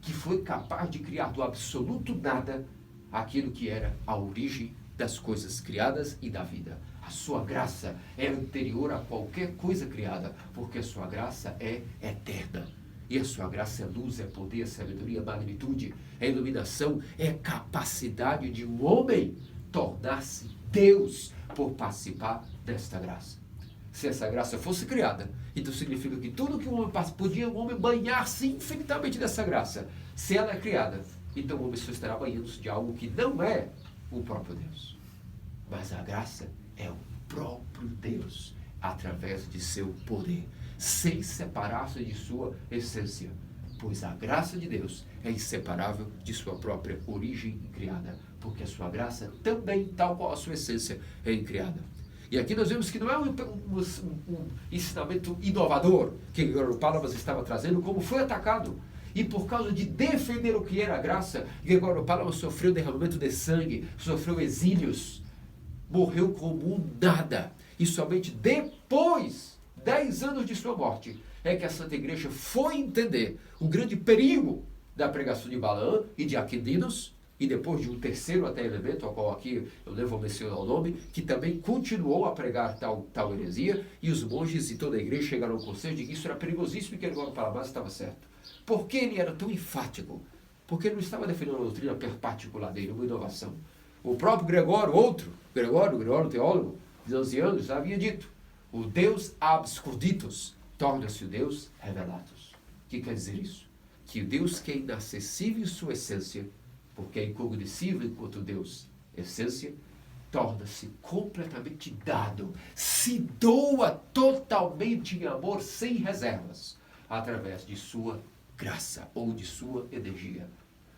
que foi capaz de criar do absoluto nada aquilo que era a origem das coisas criadas e da vida. A sua graça é anterior a qualquer coisa criada, porque a sua graça é eterna. E a sua graça é luz, é poder, é sabedoria, é magnitude, é iluminação, é capacidade de um homem tornar-se Deus por participar desta graça. Se essa graça fosse criada, então significa que tudo que o homem podia o homem banhar-se infinitamente dessa graça. Se ela é criada, então o homem só estará banhando-se de algo que não é o próprio Deus. Mas a graça é o próprio Deus, através de seu poder, sem separar-se de sua essência. Pois a graça de Deus é inseparável de sua própria origem criada, porque a sua graça também, tal qual a sua essência, é incriada. E aqui nós vemos que não é um ensinamento inovador que Gregório Palamas estava trazendo, como foi atacado. E por causa de defender o que era a graça, Gregório Palamas sofreu derramamento de sangue, sofreu exílios, morreu como um nada. E somente depois, 10 anos de sua morte, é que a Santa Igreja foi entender o grande perigo da pregação de Balaão e de Aquilinos, e depois de um terceiro até elemento, ao qual aqui eu nem vou mencionar o nome, que também continuou a pregar tal heresia, e os monges e toda a igreja chegaram ao conselho de que isso era perigosíssimo e que Gregório Palamas estava certo. Por que ele era tão enfático? Porque ele não estava defendendo uma doutrina particular dele, uma inovação. O próprio Gregório, teólogo, de 11 anos, havia dito: o Deus absconditus torna-se o Deus revelatus. O que quer dizer isso? Que o Deus que é inacessível em sua essência, porque é incognoscível enquanto Deus, essência, torna-se completamente dado, se doa totalmente em amor, sem reservas, através de sua graça ou de sua energia.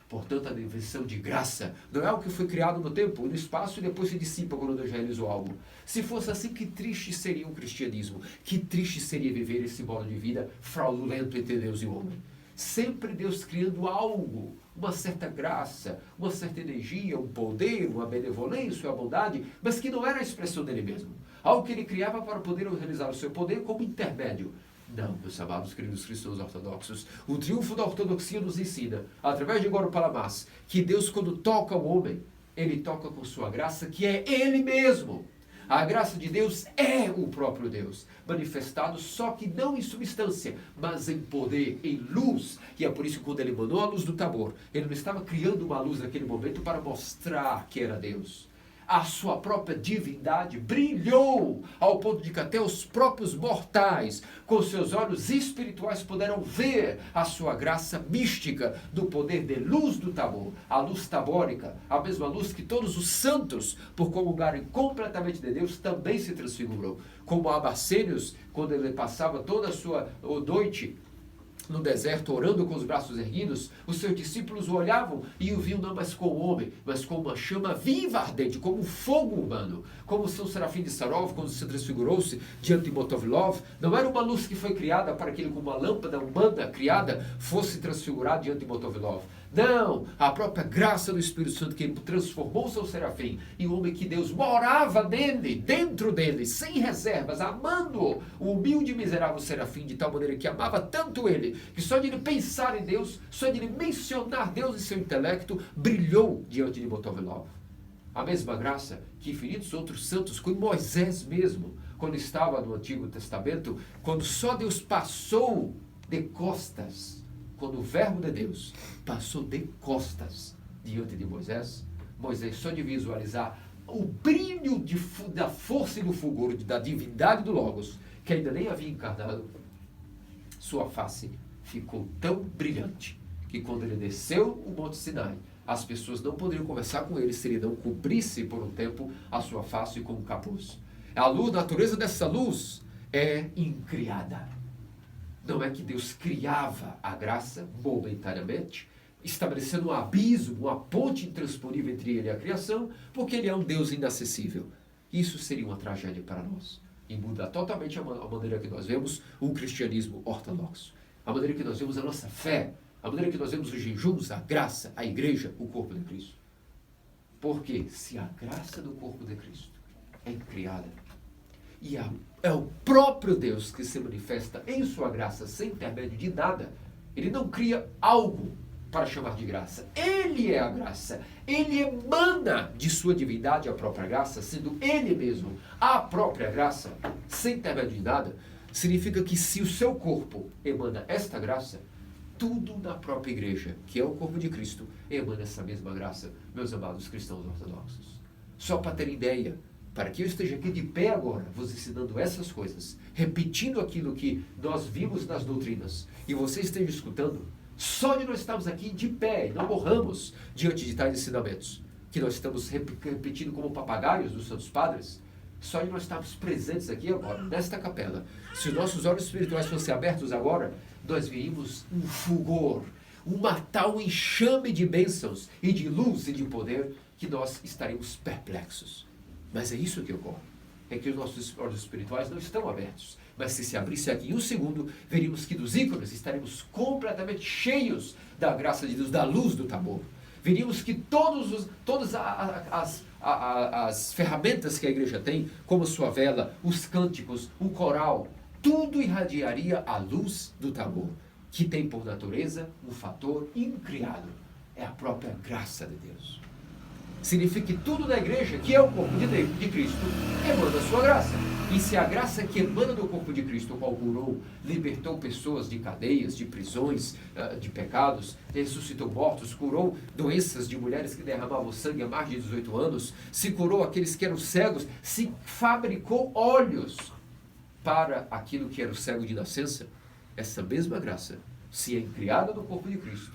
Portanto, a dimensão de graça não é algo que foi criado no tempo, no espaço e depois se dissipa quando Deus realizou algo. Se fosse assim, que triste seria o cristianismo, que triste seria viver esse modo de vida fraudulento entre Deus e o homem. Sempre Deus criando algo, uma certa graça, uma certa energia, um poder, uma benevolência, uma bondade, mas que não era a expressão dele mesmo. Algo que ele criava para poder realizar o seu poder como intermédio. Não, meus amados queridos cristãos ortodoxos, o triunfo da ortodoxia nos ensina, através de Gregório Palamas, que Deus, quando toca o homem, ele toca com sua graça, que é ele mesmo. A graça de Deus é o próprio Deus, manifestado só que não em substância, mas em poder, em luz. E é por isso que quando ele mandou a luz do Tabor, ele não estava criando uma luz naquele momento para mostrar que era Deus. A sua própria divindade brilhou ao ponto de que até os próprios mortais, com seus olhos espirituais, puderam ver a sua graça mística do poder de luz do Tabor, a luz tabórica, a mesma luz que todos os santos, por comungarem completamente de Deus, também se transfigurou. Como Abacênios, quando ele passava toda a sua noite no deserto, orando com os braços erguidos, os seus discípulos o olhavam e o viam não mais como homem, mas como uma chama viva ardente, como um fogo humano, como São Serafim de Sarov, quando se transfigurou-se diante de Motovilov. Não era uma luz que foi criada para que ele, como uma lâmpada humana criada, fosse transfigurado diante de Motovilov. Não, a própria graça do Espírito Santo que ele transformou São Serafim em um homem que Deus morava nele, dentro dele, sem reservas, amando o humilde e miserável Serafim de tal maneira que amava tanto ele, que só de ele pensar em Deus, só de ele mencionar Deus em seu intelecto, brilhou diante de Motovilov. A mesma graça que infinitos outros santos, como Moisés mesmo, quando estava no Antigo Testamento, quando só Deus passou de costas, quando o verbo de Deus passou de costas diante de Moisés, Moisés só de visualizar o brilho da força e do fulgor da divindade do Logos, que ainda nem havia encarnado, sua face ficou tão brilhante que quando ele desceu o Monte Sinai, as pessoas não poderiam conversar com ele se ele não cobrisse por um tempo a sua face com um capuz. A luz, a natureza dessa luz é incriada. Não é que Deus criava a graça momentaneamente, estabelecendo um abismo, uma ponte intransponível entre ele e a criação, porque ele é um Deus inacessível. Isso seria uma tragédia para nós. E muda totalmente a maneira que nós vemos o cristianismo ortodoxo. A maneira que nós vemos a nossa fé, a maneira que nós vemos os jejuns, a graça, a igreja, o corpo de Cristo. Porque se a graça do corpo de Cristo é criada, e é o próprio Deus que se manifesta em sua graça sem intermédio de nada, ele não cria algo para chamar de graça. Ele é a graça. Ele emana de sua divindade a própria graça, sendo ele mesmo a própria graça, sem intermédio de nada. Significa que se o seu corpo emana esta graça, tudo na própria igreja, que é o corpo de Cristo, emana essa mesma graça, meus amados cristãos ortodoxos. Só para ter ideia, para que eu esteja aqui de pé agora, vos ensinando essas coisas, repetindo aquilo que nós vimos nas doutrinas, e você esteja escutando, só de nós estarmos aqui de pé, e não morramos diante de tais ensinamentos, que nós estamos repetindo como papagaios dos Santos Padres, só de nós estarmos presentes aqui agora, nesta capela, se os nossos olhos espirituais fossem abertos agora, nós veríamos um fulgor, uma tal enxame de bênçãos, e de luz e de poder, que nós estaremos perplexos. Mas é isso que ocorre. É que os nossos olhos espirituais não estão abertos. Mas se se aqui em um segundo, veríamos que dos ícones estaremos completamente cheios da graça de Deus, da luz do Tabor. Veríamos que todas as ferramentas que a igreja tem, como sua vela, os cânticos, o coral, tudo irradiaria a luz do Tabor, que tem por natureza um fator incriado. É a própria graça de Deus. Significa que tudo na igreja, que é o corpo de Cristo, emana a sua graça. E se a graça que emana do corpo de Cristo, o qual curou, libertou pessoas de cadeias, de prisões, de pecados, ressuscitou mortos, curou doenças de mulheres que derramavam sangue há mais de 18 anos, se curou aqueles que eram cegos, se fabricou olhos para aquilo que era o cego de nascença, essa mesma graça, se é criada no corpo de Cristo,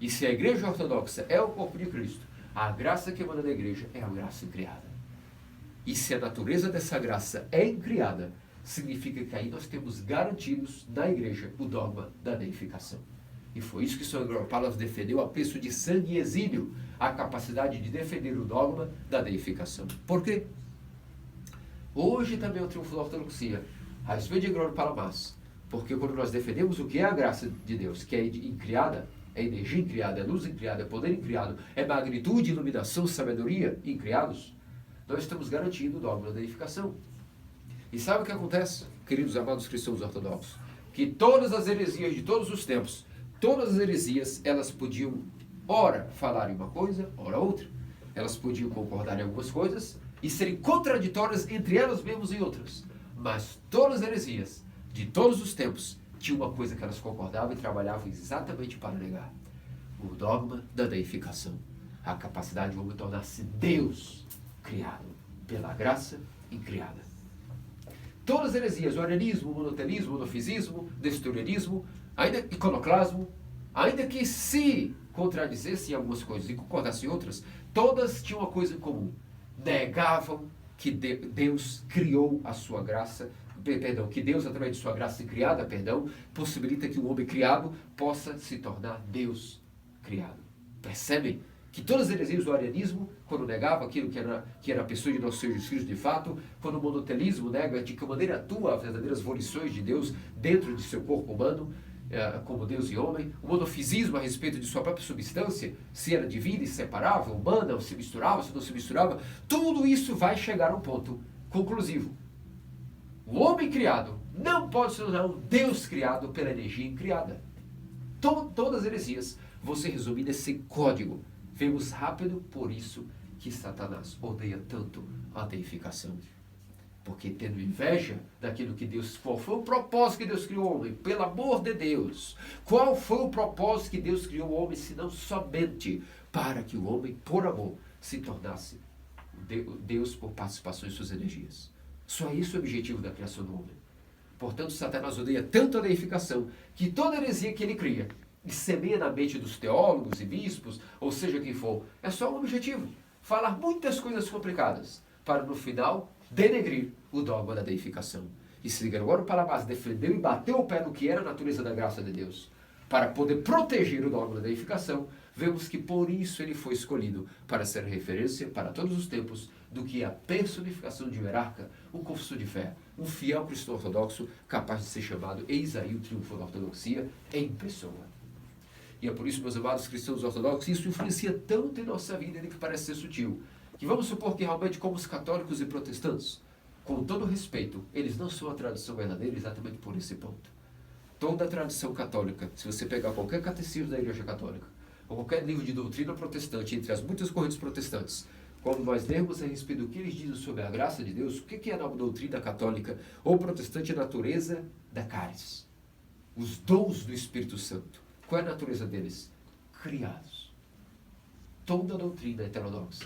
e se a igreja ortodoxa é o corpo de Cristo, a graça que emana da igreja é a graça incriada. E se a natureza dessa graça é incriada, significa que aí nós temos garantidos na igreja o dogma da deificação. E foi isso que São Paulo defendeu a preço de sangue e exílio, a capacidade de defender o dogma da deificação. Por quê? Hoje também é o triunfo da ortodoxia, a respeito de Gregório Palamas, porque quando nós defendemos o que é a graça de Deus, que é incriada, é energia incriada, é luz incriada, é poder incriado, é magnitude, iluminação, sabedoria incriados, nós estamos garantindo o dogma da deificação. E sabe o que acontece, queridos amados cristãos ortodoxos? Que todas as heresias de todos os tempos, todas as heresias, elas podiam, ora, falar em uma coisa, ora outra. Elas podiam concordar em algumas coisas e serem contraditórias entre elas mesmas e outras. Mas todas as heresias de todos os tempos tinha uma coisa que elas concordavam e trabalhavam exatamente para negar: o dogma da deificação, a capacidade de o homem tornar-se Deus criado, pela graça incriada. Todas as heresias, o arianismo, o monotelismo, o monofisismo, o nestorianismo, ainda iconoclasmo, ainda que se contradizessem em algumas coisas e concordassem em outras, todas tinham uma coisa em comum: negavam que Deus criou a sua graça, que Deus, através de sua graça criada, possibilita que o homem criado possa se tornar Deus criado. Percebem que todas as heresias do arianismo, quando negava aquilo que era a pessoa de nosso Senhor Jesus Cristo de fato, quando o monotelismo nega de que maneira atua as verdadeiras volições de Deus dentro de seu corpo humano, como Deus e homem, o monofisismo a respeito de sua própria substância, se era divina e separável, humana, ou se misturava, se não se misturava, tudo isso vai chegar a um ponto conclusivo. O homem criado não pode se tornar um Deus criado pela energia incriada. Todas as heresias vão se resumir nesse código. Vemos rápido, por isso que Satanás odeia tanto a deificação? Porque tendo inveja daquilo que Deus... Qual foi o propósito que Deus criou o homem? Pelo amor de Deus! Qual foi o propósito que Deus criou o homem, senão somente para que o homem, por amor, se tornasse Deus por participação em suas energias? Só esse é o objetivo da criação do homem. Portanto, Satanás odeia tanto a deificação que toda heresia que ele cria e semeia na mente dos teólogos e bispos, ou seja quem for, é só um objetivo: falar muitas coisas complicadas, para no final denegrir o dogma da deificação. E se Gregório Palabás defendeu e bateu o pé no que era a natureza da graça de Deus, para poder proteger o dogma da deificação, vemos que por isso ele foi escolhido para ser referência para todos os tempos do que é a personificação de um hierarca, um confessor de fé, um fiel cristão ortodoxo capaz de ser chamado, eis aí o triunfo da ortodoxia em pessoa. E é por isso, meus amados cristãos ortodoxos, isso influencia tanto em nossa vida que parece ser sutil, que vamos supor que realmente, como os católicos e protestantes, com todo respeito, eles não são a tradição verdadeira exatamente por esse ponto. Toda a tradição católica, se você pegar qualquer catecismo da Igreja Católica, ou qualquer livro de doutrina protestante, entre as muitas correntes protestantes, quando nós lermos a respeito do que eles dizem sobre a graça de Deus, o que é na doutrina católica ou protestante? A natureza da caris, os dons do Espírito Santo. Qual é a natureza deles? Criados. Toda a doutrina heterodoxa.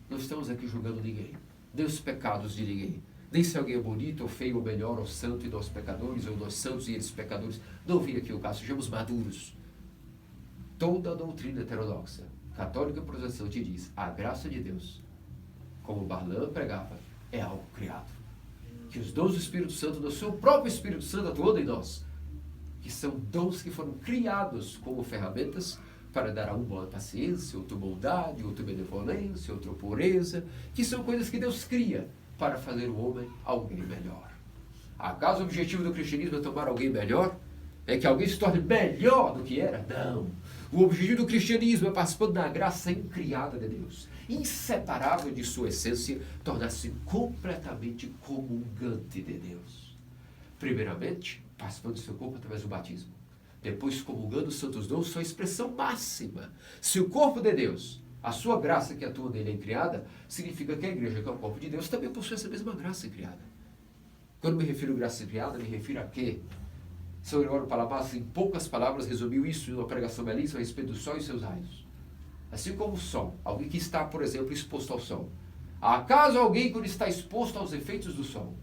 Não estamos aqui julgando ninguém, nem os pecados de ninguém, nem se alguém é bonito ou feio ou melhor ou santo e nós pecadores, ou nós santos e eles pecadores. Não vem aqui o caso, sejamos maduros. Toda a doutrina heterodoxa, católica e protestante, diz: a graça de Deus, como Barlan pregava, é algo criado. Que os dons do Espírito Santo, do seu próprio Espírito Santo atuando em nós, que são dons que foram criados como ferramentas para dar a um uma paciência, outra bondade, outra benevolência, outra pureza, que são coisas que Deus cria para fazer o homem alguém melhor. Acaso o objetivo do cristianismo é tomar alguém melhor? É que alguém se torne melhor do que era? Não. O objetivo do cristianismo é, participando da graça incriada de Deus, inseparável de sua essência, tornar-se completamente comungante de Deus. Primeiramente, participando do seu corpo através do batismo. Depois, comungando os santos dons, sua expressão máxima. Se o corpo de Deus, a sua graça que atua nele é incriada, significa que a igreja, que é o corpo de Deus, também possui essa mesma graça incriada. Quando me refiro a graça incriada, me refiro a quê? São Gregório Palabás, em poucas palavras, resumiu isso em uma pregação belíssima a respeito do sol e seus raios. Assim como o sol, alguém que está, por exemplo, exposto ao sol. Acaso alguém, quando está exposto aos efeitos do sol,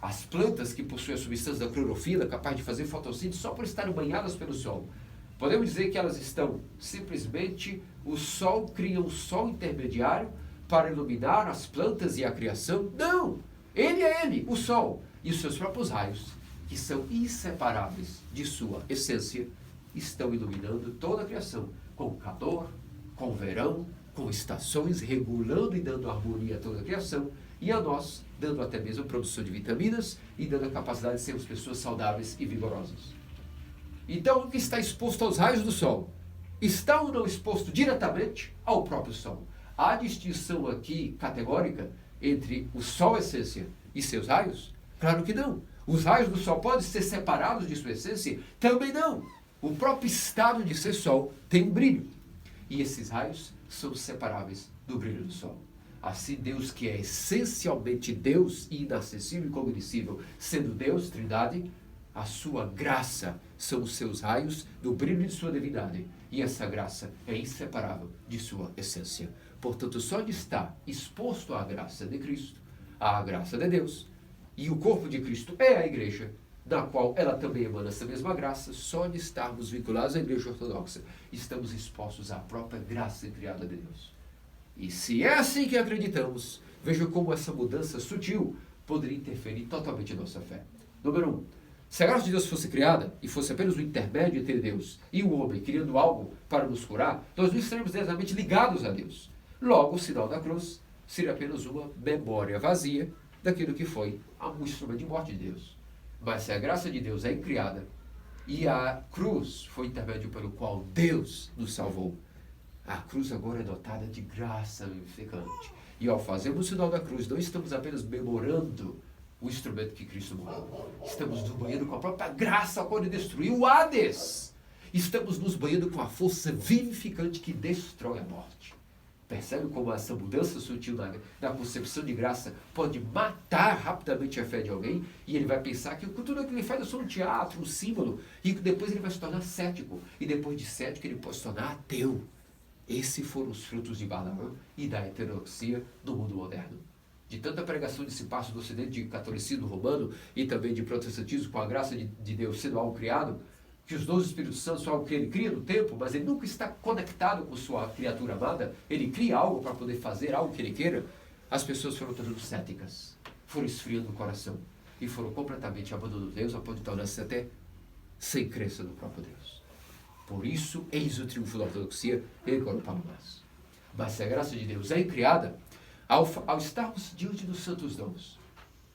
as plantas que possuem a substância da clorofila, capaz de fazer fotossíntese só por estarem banhadas pelo sol, podemos dizer que elas estão simplesmente, o sol cria um sol intermediário para iluminar as plantas e a criação? Não! Ele é ele, o sol, e os seus próprios raios, que são inseparáveis de sua essência, estão iluminando toda a criação, com calor, com verão, com estações, regulando e dando harmonia a toda a criação, e a nós, dando até mesmo produção de vitaminas e dando a capacidade de sermos pessoas saudáveis e vigorosas. Então, o que está exposto aos raios do sol, está ou não exposto diretamente ao próprio sol? Há distinção aqui categórica entre o sol, essência, e seus raios? Claro que não. Os raios do sol podem ser separados de sua essência? Também não. O próprio estado de ser sol tem um brilho. E esses raios são separáveis do brilho do sol. Assim, Deus, que é essencialmente Deus e inacessível e cognoscível, sendo Deus, Trindade, a sua graça são os seus raios do brilho de sua divindade. E essa graça é inseparável de sua essência. Portanto, só de estar exposto à graça de Cristo, à graça de Deus, e o corpo de Cristo é a igreja, da qual ela também emana essa mesma graça, só de estarmos vinculados à igreja ortodoxa, estamos expostos à própria graça criada de Deus. E se é assim que acreditamos, veja como essa mudança sutil poderia interferir totalmente em nossa fé. Número 1. Se a graça de Deus fosse criada e fosse apenas um intermédio entre Deus e o homem, criando algo para nos curar, nós não estaríamos diretamente ligados a Deus. Logo, o sinal da cruz seria apenas uma memória vazia daquilo que foi um instrumento de morte de Deus. Mas se a graça de Deus é criada e a cruz foi o intermédio pelo qual Deus nos salvou, a cruz agora é dotada de graça vivificante. E ao fazermos o sinal da cruz, não estamos apenas memorando o instrumento que Cristo morreu. Estamos nos banhando com a própria graça quando destruiu o Hades. Estamos nos banhando com a força vivificante que destrói a morte. Percebe como essa mudança sutil na concepção de graça pode matar rapidamente a fé de alguém, e ele vai pensar que tudo aquilo que ele faz é só um teatro, um símbolo, e depois ele vai se tornar cético, e depois de cético ele pode se tornar ateu. Esses foram os frutos de Balaão e da heterodoxia no mundo moderno. De tanta pregação desse passo do ocidente de catolicismo romano e também de protestantismo com a graça de Deus sendo algo criado, que os 12 Espíritos Santos são algo que ele cria no tempo, mas ele nunca está conectado com sua criatura amada, ele cria algo para poder fazer algo que ele queira, as pessoas foram tornando céticas, foram esfriando o coração e foram completamente abandonando Deus, a ponto de tornar-se até sem crença no próprio Deus. Por isso, eis o triunfo da ortodoxia e agora o Palmas. Mas se a graça de Deus é criada, ao estarmos diante dos santos dons,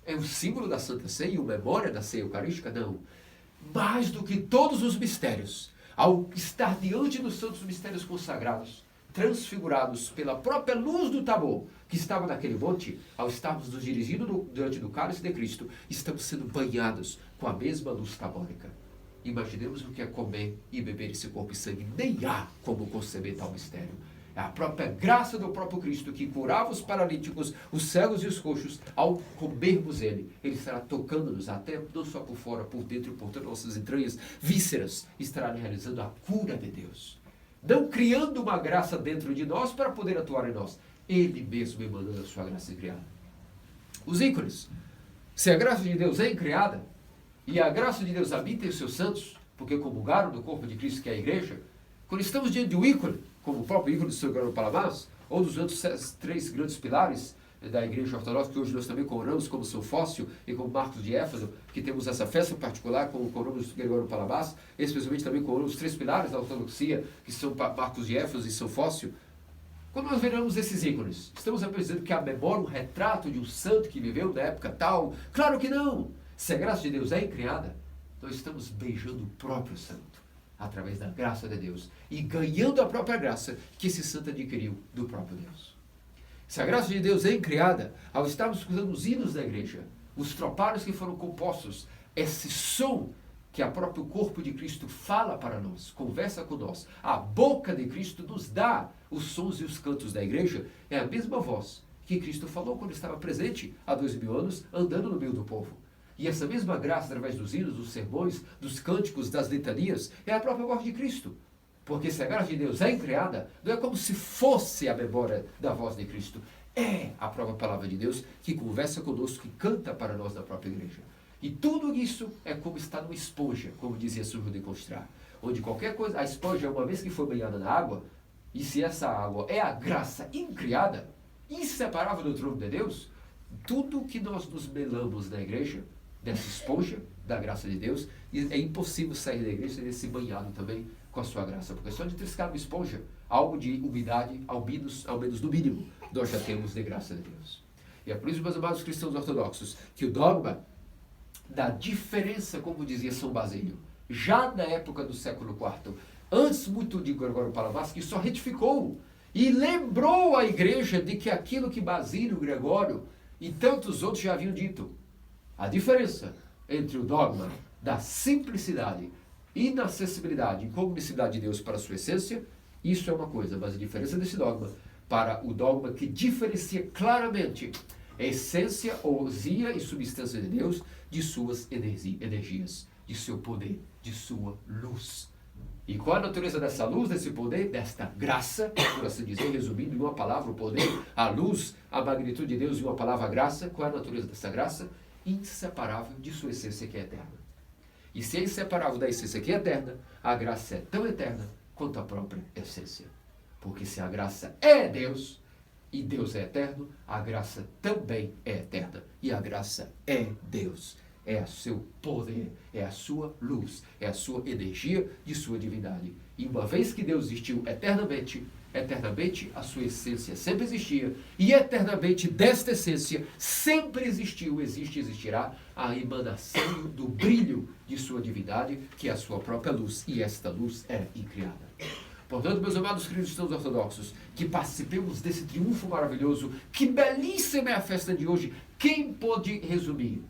é um símbolo da Santa Ceia e uma memória da ceia eucarística? Não. Mais do que todos os mistérios, ao estar diante dos santos mistérios consagrados, transfigurados pela própria luz do Tabor, que estava naquele monte, ao estarmos nos dirigindo diante do cálice de Cristo, estamos sendo banhados com a mesma luz tabórica. Imaginemos o que é comer e beber esse corpo e sangue. Nem há como conceber tal mistério. É a própria graça do próprio Cristo que curava os paralíticos, os cegos e os coxos. Ao comermos ele estará tocando-nos até não só por fora, por dentro e por todas as nossas entranhas, vísceras, estará realizando a cura de Deus. Não criando uma graça dentro de nós para poder atuar em nós. Ele mesmo emanando a sua graça criada. Os ícones. Se a graça de Deus é criada, e a graça de Deus habita em seus santos, porque comungaram do corpo de Cristo, que é a igreja, quando estamos diante de um ícone, como o próprio ícone do São Gregorio Palamas, ou dos outros 3 grandes pilares da igreja ortodoxa, que hoje nós também comemoramos, como São Fócio e como Marcos de Éfeso, que temos essa festa particular, como comemoramos Gregório Palamas, especialmente também comemoramos os 3 pilares da ortodoxia, que são Marcos de Éfeso e São Fócio. Quando nós veneramos esses ícones, estamos apresentando que a memória, um retrato de um santo que viveu na época tal? Claro que não! Se a graça de Deus é criada, nós estamos beijando o próprio santo, através da graça de Deus, e ganhando a própria graça que esse santo adquiriu do próprio Deus. Se a graça de Deus é criada, ao estarmos escutando os hinos da igreja, os tropários que foram compostos, esse som que o próprio corpo de Cristo fala para nós, conversa com nós, a boca de Cristo nos dá os sons e os cantos da igreja, é a mesma voz que Cristo falou quando estava presente há 2000 anos, andando no meio do povo. E essa mesma graça, através dos hinos, dos sermões, dos cânticos, das litanias, é a própria voz de Cristo. Porque se a graça de Deus é criada, não é como se fosse a memória da voz de Cristo. É a própria palavra de Deus que conversa conosco, que canta para nós na própria igreja. E tudo isso é como estar numa esponja, como dizia São João de Constrar. Onde qualquer coisa, a esponja, uma vez que foi banhada na água, e se essa água é a graça incriada, inseparável do trono de Deus, tudo que nós nos melamos na igreja, dessa esponja da graça de Deus, e é impossível sair da igreja sem ser banhado também com a sua graça, porque só de triscar uma esponja, algo de umidade, ao menos no mínimo, nós já temos de graça de Deus. E é por isso, meus amados cristãos ortodoxos, que o dogma da diferença, como dizia São Basílio, já na época do século IV, antes muito de Gregório Palamas, que só retificou e lembrou a igreja de que aquilo que Basílio, Gregório e tantos outros já haviam dito. A diferença entre o dogma da simplicidade, inacessibilidade e incognoscibilidade de Deus para a sua essência, isso é uma coisa, mas a diferença desse dogma para o dogma que diferencia claramente a essência, ousia e substância de Deus de suas energias, de seu poder, de sua luz. E qual a natureza dessa luz, desse poder, desta graça, por assim dizer, resumindo em uma palavra, o poder, a luz, a magnitude de Deus em uma palavra, graça? Qual é a natureza dessa graça? Inseparável de sua essência que é eterna. E se é inseparável da essência que é eterna, a graça é tão eterna quanto a própria essência. Porque se a graça é Deus, e Deus é eterno, a graça também é eterna. E a graça é Deus. É o seu poder, é a sua luz, é a sua energia de sua divindade. E uma vez que Deus existiu eternamente, eternamente a sua essência sempre existia, e eternamente desta essência sempre existiu, existe e existirá a emanação do brilho de sua divindade, que é a sua própria luz, e esta luz é incriada. Portanto, meus amados cristãos ortodoxos, que participemos desse triunfo maravilhoso, que belíssima é a festa de hoje, quem pode resumir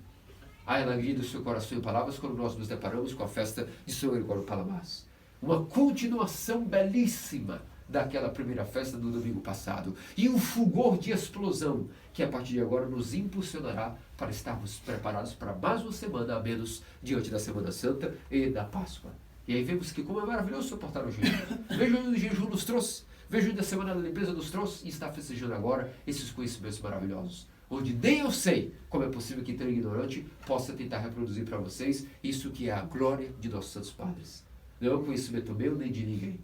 a alegria do seu coração em palavras quando nós nos deparamos com a festa de São Gregório Palamas? Uma continuação belíssima daquela primeira festa do domingo passado. E um fulgor de explosão que a partir de agora nos impulsionará para estarmos preparados para mais uma semana a menos diante da Semana Santa e da Páscoa. E aí vemos que como é maravilhoso suportar o jejum. Veja onde o jejum nos trouxe. Veja onde a Semana da Limpeza nos trouxe e está festejando agora esses conhecimentos maravilhosos. Onde nem eu sei como é possível que tão ignorante possa tentar reproduzir para vocês isso que é a glória de nossos santos padres. Não é um conhecimento meu nem de ninguém.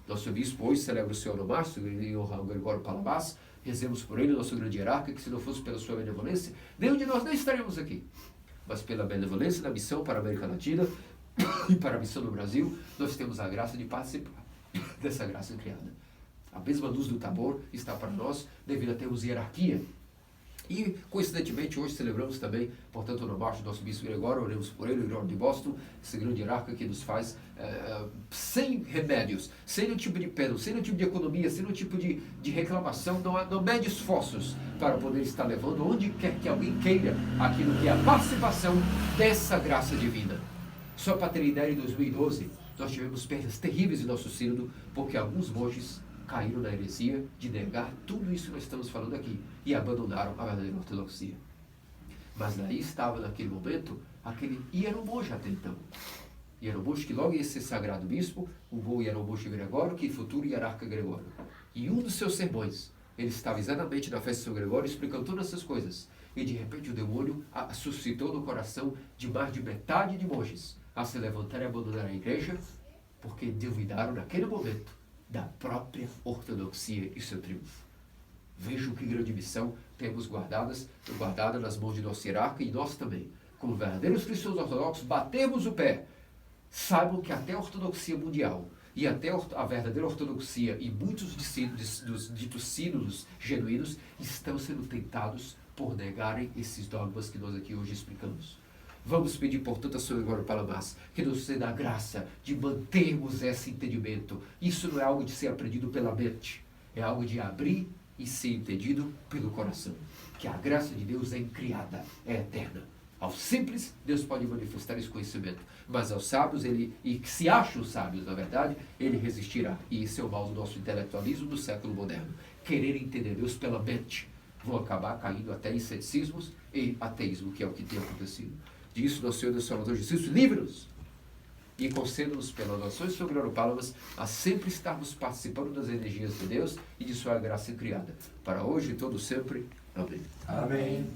Nosso bispo hoje celebra o seu ano março, em honra ao Gregório Palabás. Rezemos por ele, nosso grande hierarca, que se não fosse pela sua benevolência, nenhum de nós nem estaríamos aqui. Mas pela benevolência da missão para a América Latina e para a missão no Brasil, nós temos a graça de participar dessa graça criada. A mesma luz do Tabor está para nós, devido a termos hierarquia. E, coincidentemente, hoje celebramos também, portanto, no março do nosso bispo Gregório, oremos por ele, o Gregório de Boston, esse grande hierarca que nos faz sem remédios, sem nenhum tipo de pena, sem nenhum tipo de economia, sem nenhum tipo de reclamação, não mede esforços para poder estar levando onde quer que alguém queira aquilo que é a participação dessa graça divina. Só para ter ideia, em 2012, nós tivemos perdas terríveis em nosso sínodo, porque alguns monges caíram na heresia de negar tudo isso que nós estamos falando aqui e abandonaram a verdadeira ortodoxia. Mas daí estava naquele momento e era um monge até então. E era um monge que logo ia ser sagrado bispo, e era um monge Gregório, que futuro hierarca Gregório. E um dos seus sermões, ele estava exatamente na festa de São Gregório explicando todas essas coisas. E de repente o demônio suscitou no coração de mais de metade de monges a se levantar e abandonar a igreja, porque duvidaram naquele momento da própria ortodoxia e seu triunfo. Vejam que grande missão temos guardada nas mãos de nosso hierarca e nós também, como verdadeiros cristãos ortodoxos, batemos o pé. Saibam que até a ortodoxia mundial e até a verdadeira ortodoxia e muitos dos ditos sínodos genuínos estão sendo tentados por negarem esses dogmas que nós aqui hoje explicamos. Vamos pedir, portanto, a São Gregório Palabás que nos dê a graça de mantermos esse entendimento. Isso não é algo de ser aprendido pela mente, é algo de abrir e ser entendido pelo coração. Que a graça de Deus é incriada, é eterna. Aos simples, Deus pode manifestar esse conhecimento, mas aos sábios, e que se acham sábios, na verdade, ele resistirá. E esse é o mal do nosso intelectualismo do século moderno. Querer entender Deus pela mente, vão acabar caindo até em ceticismos e ateísmo, que é o que tem acontecido. Disso, nosso Senhor Deus Salvador Jesus, livre-nos e conceda-nos pelas orações de São Gregório Palabás a sempre estarmos participando das energias de Deus e de sua graça criada. Para hoje e todo sempre. Amém. Amém.